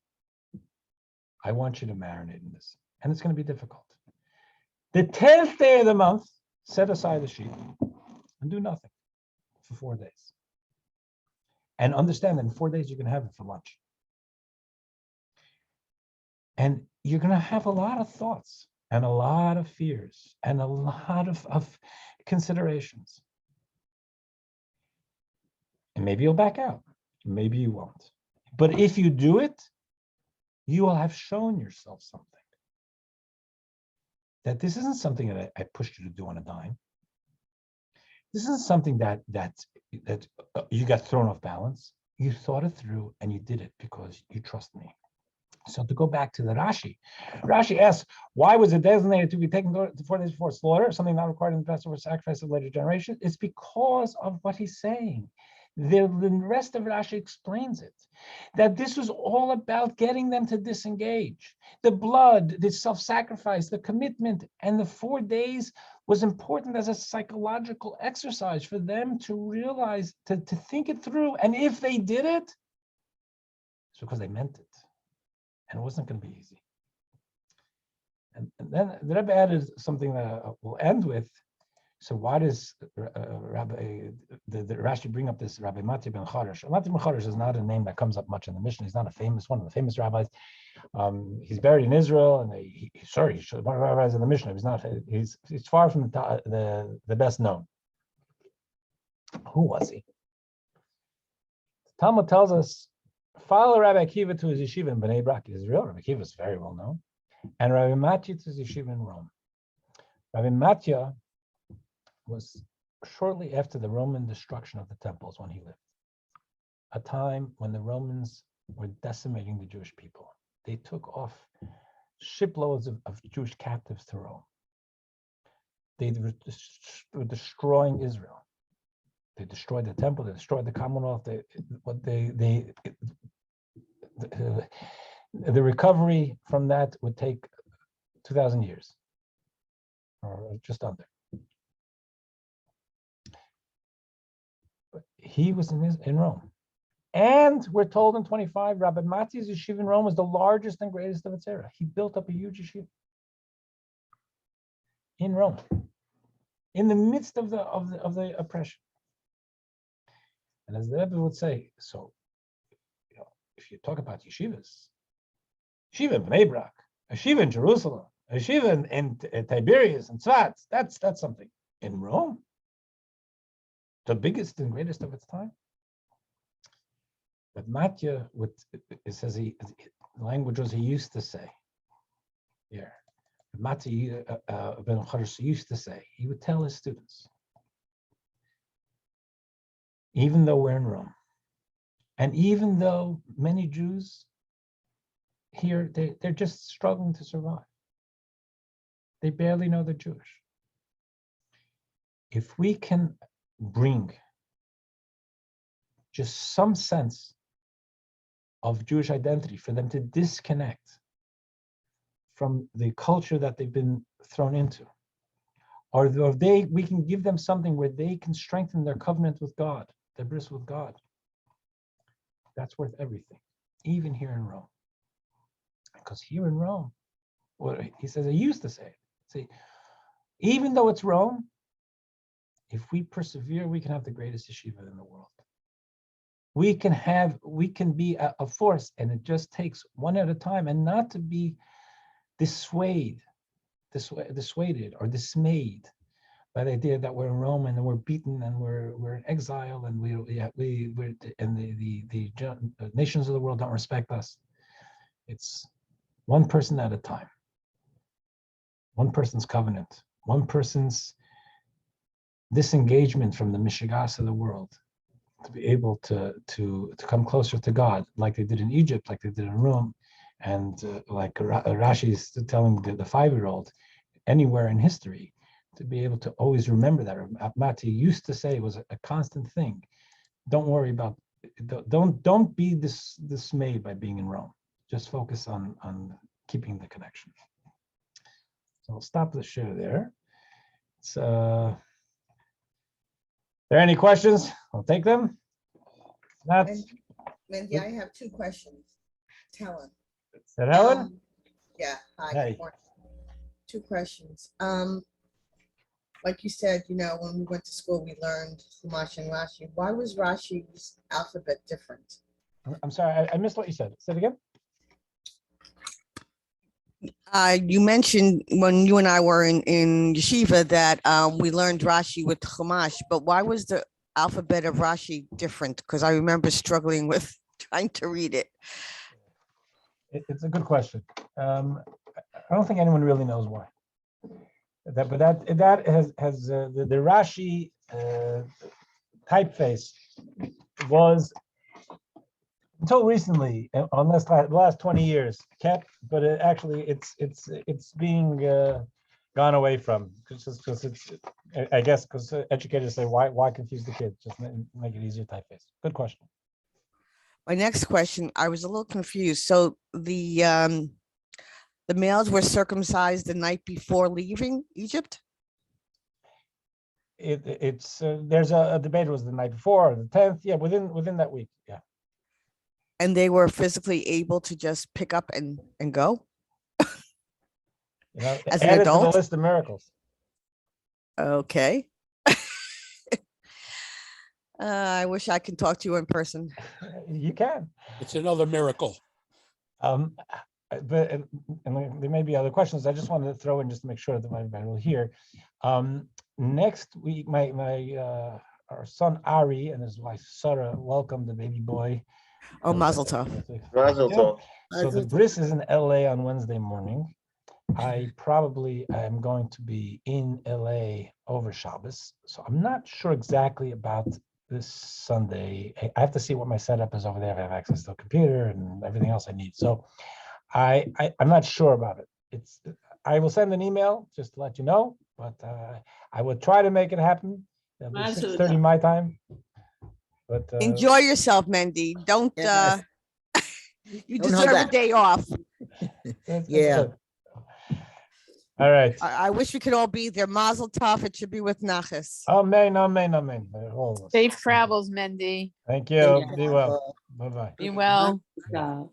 I want you to marinate in this. And it's going to be difficult. The 10th day of the month, set aside the sheep and do nothing for 4 days. And understand that in 4 days, you can have it for lunch. And you're going to have a lot of thoughts and a lot of fears and a lot of considerations. And maybe you'll back out. Maybe you won't. But if you do it, you will have shown yourself something. That this isn't something that I pushed you to do on a dime. This isn't something that you got thrown off balance. You thought it through and you did it because you trust me. So to go back to the Rashi asks, why was it designated to be taken 4 days before slaughter, something not required in the Passover sacrifice of later generations? It's because of what he's saying. The rest of Rashi explains it, that this was all about getting them to disengage. The blood, the self-sacrifice, the commitment, and the 4 days was important as a psychological exercise for them to realize, to think it through. And if they did it, it's because they meant it. And it wasn't going to be easy. And then the Rebbe added something that we'll end with. So why does Rabbi the Rashi bring up this Rabbi Mati ben Charash? Mati ben Charash is not a name that comes up much in the Mishnah. He's not one of the famous rabbis. He's buried in Israel, and he's one of the rabbis in the Mishnah. He's far from the best known. Who was he? Talmud tells us, follow Rabbi Akiva to his yeshiva in Bnei Brak, Israel. Rabbi Akiva is very well known, and Rabbi Matya to his yeshiva in Rome. Rabbi Matya was shortly after the Roman destruction of the temples when he lived, a time when the Romans were decimating the Jewish people. They took off shiploads of Jewish captives to Rome. They were destroying Israel. They destroyed the temple. They destroyed the Commonwealth. The recovery from that would take 2,000 years, or just under. But he was in Rome. And we're told in 25, Rabbi Matya's yeshiva in Rome was the largest and greatest of its era. He built up a huge yeshiva in Rome, in the midst of the oppression. And as the Rebbe would say, so if you talk about yeshivas, yeshiva in Bnei Brak, yeshiva in Jerusalem, yeshiva in Tiberias and Tzfat, that's something. In Rome, the biggest and greatest of its time. But Matya, it says the language was he used to say. Yeah, Matya ben Charash used to say, he would tell his students, even though we're in Rome, and even though many Jews here, they're just struggling to survive. They barely know they're Jewish. If we can bring just some sense of Jewish identity, for them to disconnect from the culture that they've been thrown into. Or we can give them something where they can strengthen their covenant with God, their bris with God. That's worth everything, even here in Rome. Because here in Rome, what he says, I used to say, see, even though it's Rome, if we persevere, we can have the greatest yeshiva in the world. We can be a force, and it just takes one at a time, and not to be dissuaded or dismayed by the idea that we're in Rome and we're beaten and we're in exile and we're the nations of the world don't respect us. It's one person at a time, one person's covenant, one person's disengagement from the mishigas of the world, to be able to come closer to God, like they did in Egypt, like they did in Rome, and like Rashi is telling the 5-year-old, anywhere in history, to be able to always remember that. Mati used to say, it was a constant thing. Don't worry about, don't be dismayed by being in Rome. Just focus on keeping the connection. So I'll stop the share there. It's there any questions? I'll take them. Mendy, I have 2 questions. Tell him. Is that Helen? Yeah. Hi. Hey. Good morning. 2 questions. Like you said, when we went to school, we learned Chumash and Rashi. Why was Rashi's alphabet different? I'm sorry, I missed what you said. Say it again. You mentioned when you and I were in yeshiva that we learned Rashi with Chumash, but why was the alphabet of Rashi different? Because I remember struggling with trying to read it. It's a good question. I don't think anyone really knows why. That has the Rashi typeface was, until recently, unless the last 20 years, kept, but it's being gone away from, because it's, I guess, because educators say, why confuse the kids? Just make it easier typeface. Good question. My next question, I was a little confused. So the males were circumcised the night before leaving Egypt? It's there's a debate. It was the night before, or the 10th, yeah, within that week, yeah. And they were physically able to just pick up and go? As an added adult? to the list of miracles. Okay. I wish I could talk to you in person. You can. It's another miracle. But and there may be other questions. I just wanted to throw in just to make sure that everybody will hear. Next week, our son Ari and his wife Sarah welcomed the baby boy. Oh, mazel tov. Mazel tov. So the bris is in LA on Wednesday morning. I probably am going to be in LA over Shabbos. So I'm not sure exactly about this Sunday. I have to see what my setup is over there. If I have access to a computer and everything else I need. So I'm not sure about it. I will send an email just to let you know, but I would try to make it happen. It'll be 6:30 my time. But Enjoy yourself, Mendy. Don't Yes. you Don't hold deserve a back. day off. that's Yeah. good. All right. I wish we could all be there. Mazel tov. It should be with Nachas. Amen, amen, amen. All of us. Safe travels, Mendy. Thank you. Be well. Bye-bye. Be well. Stop.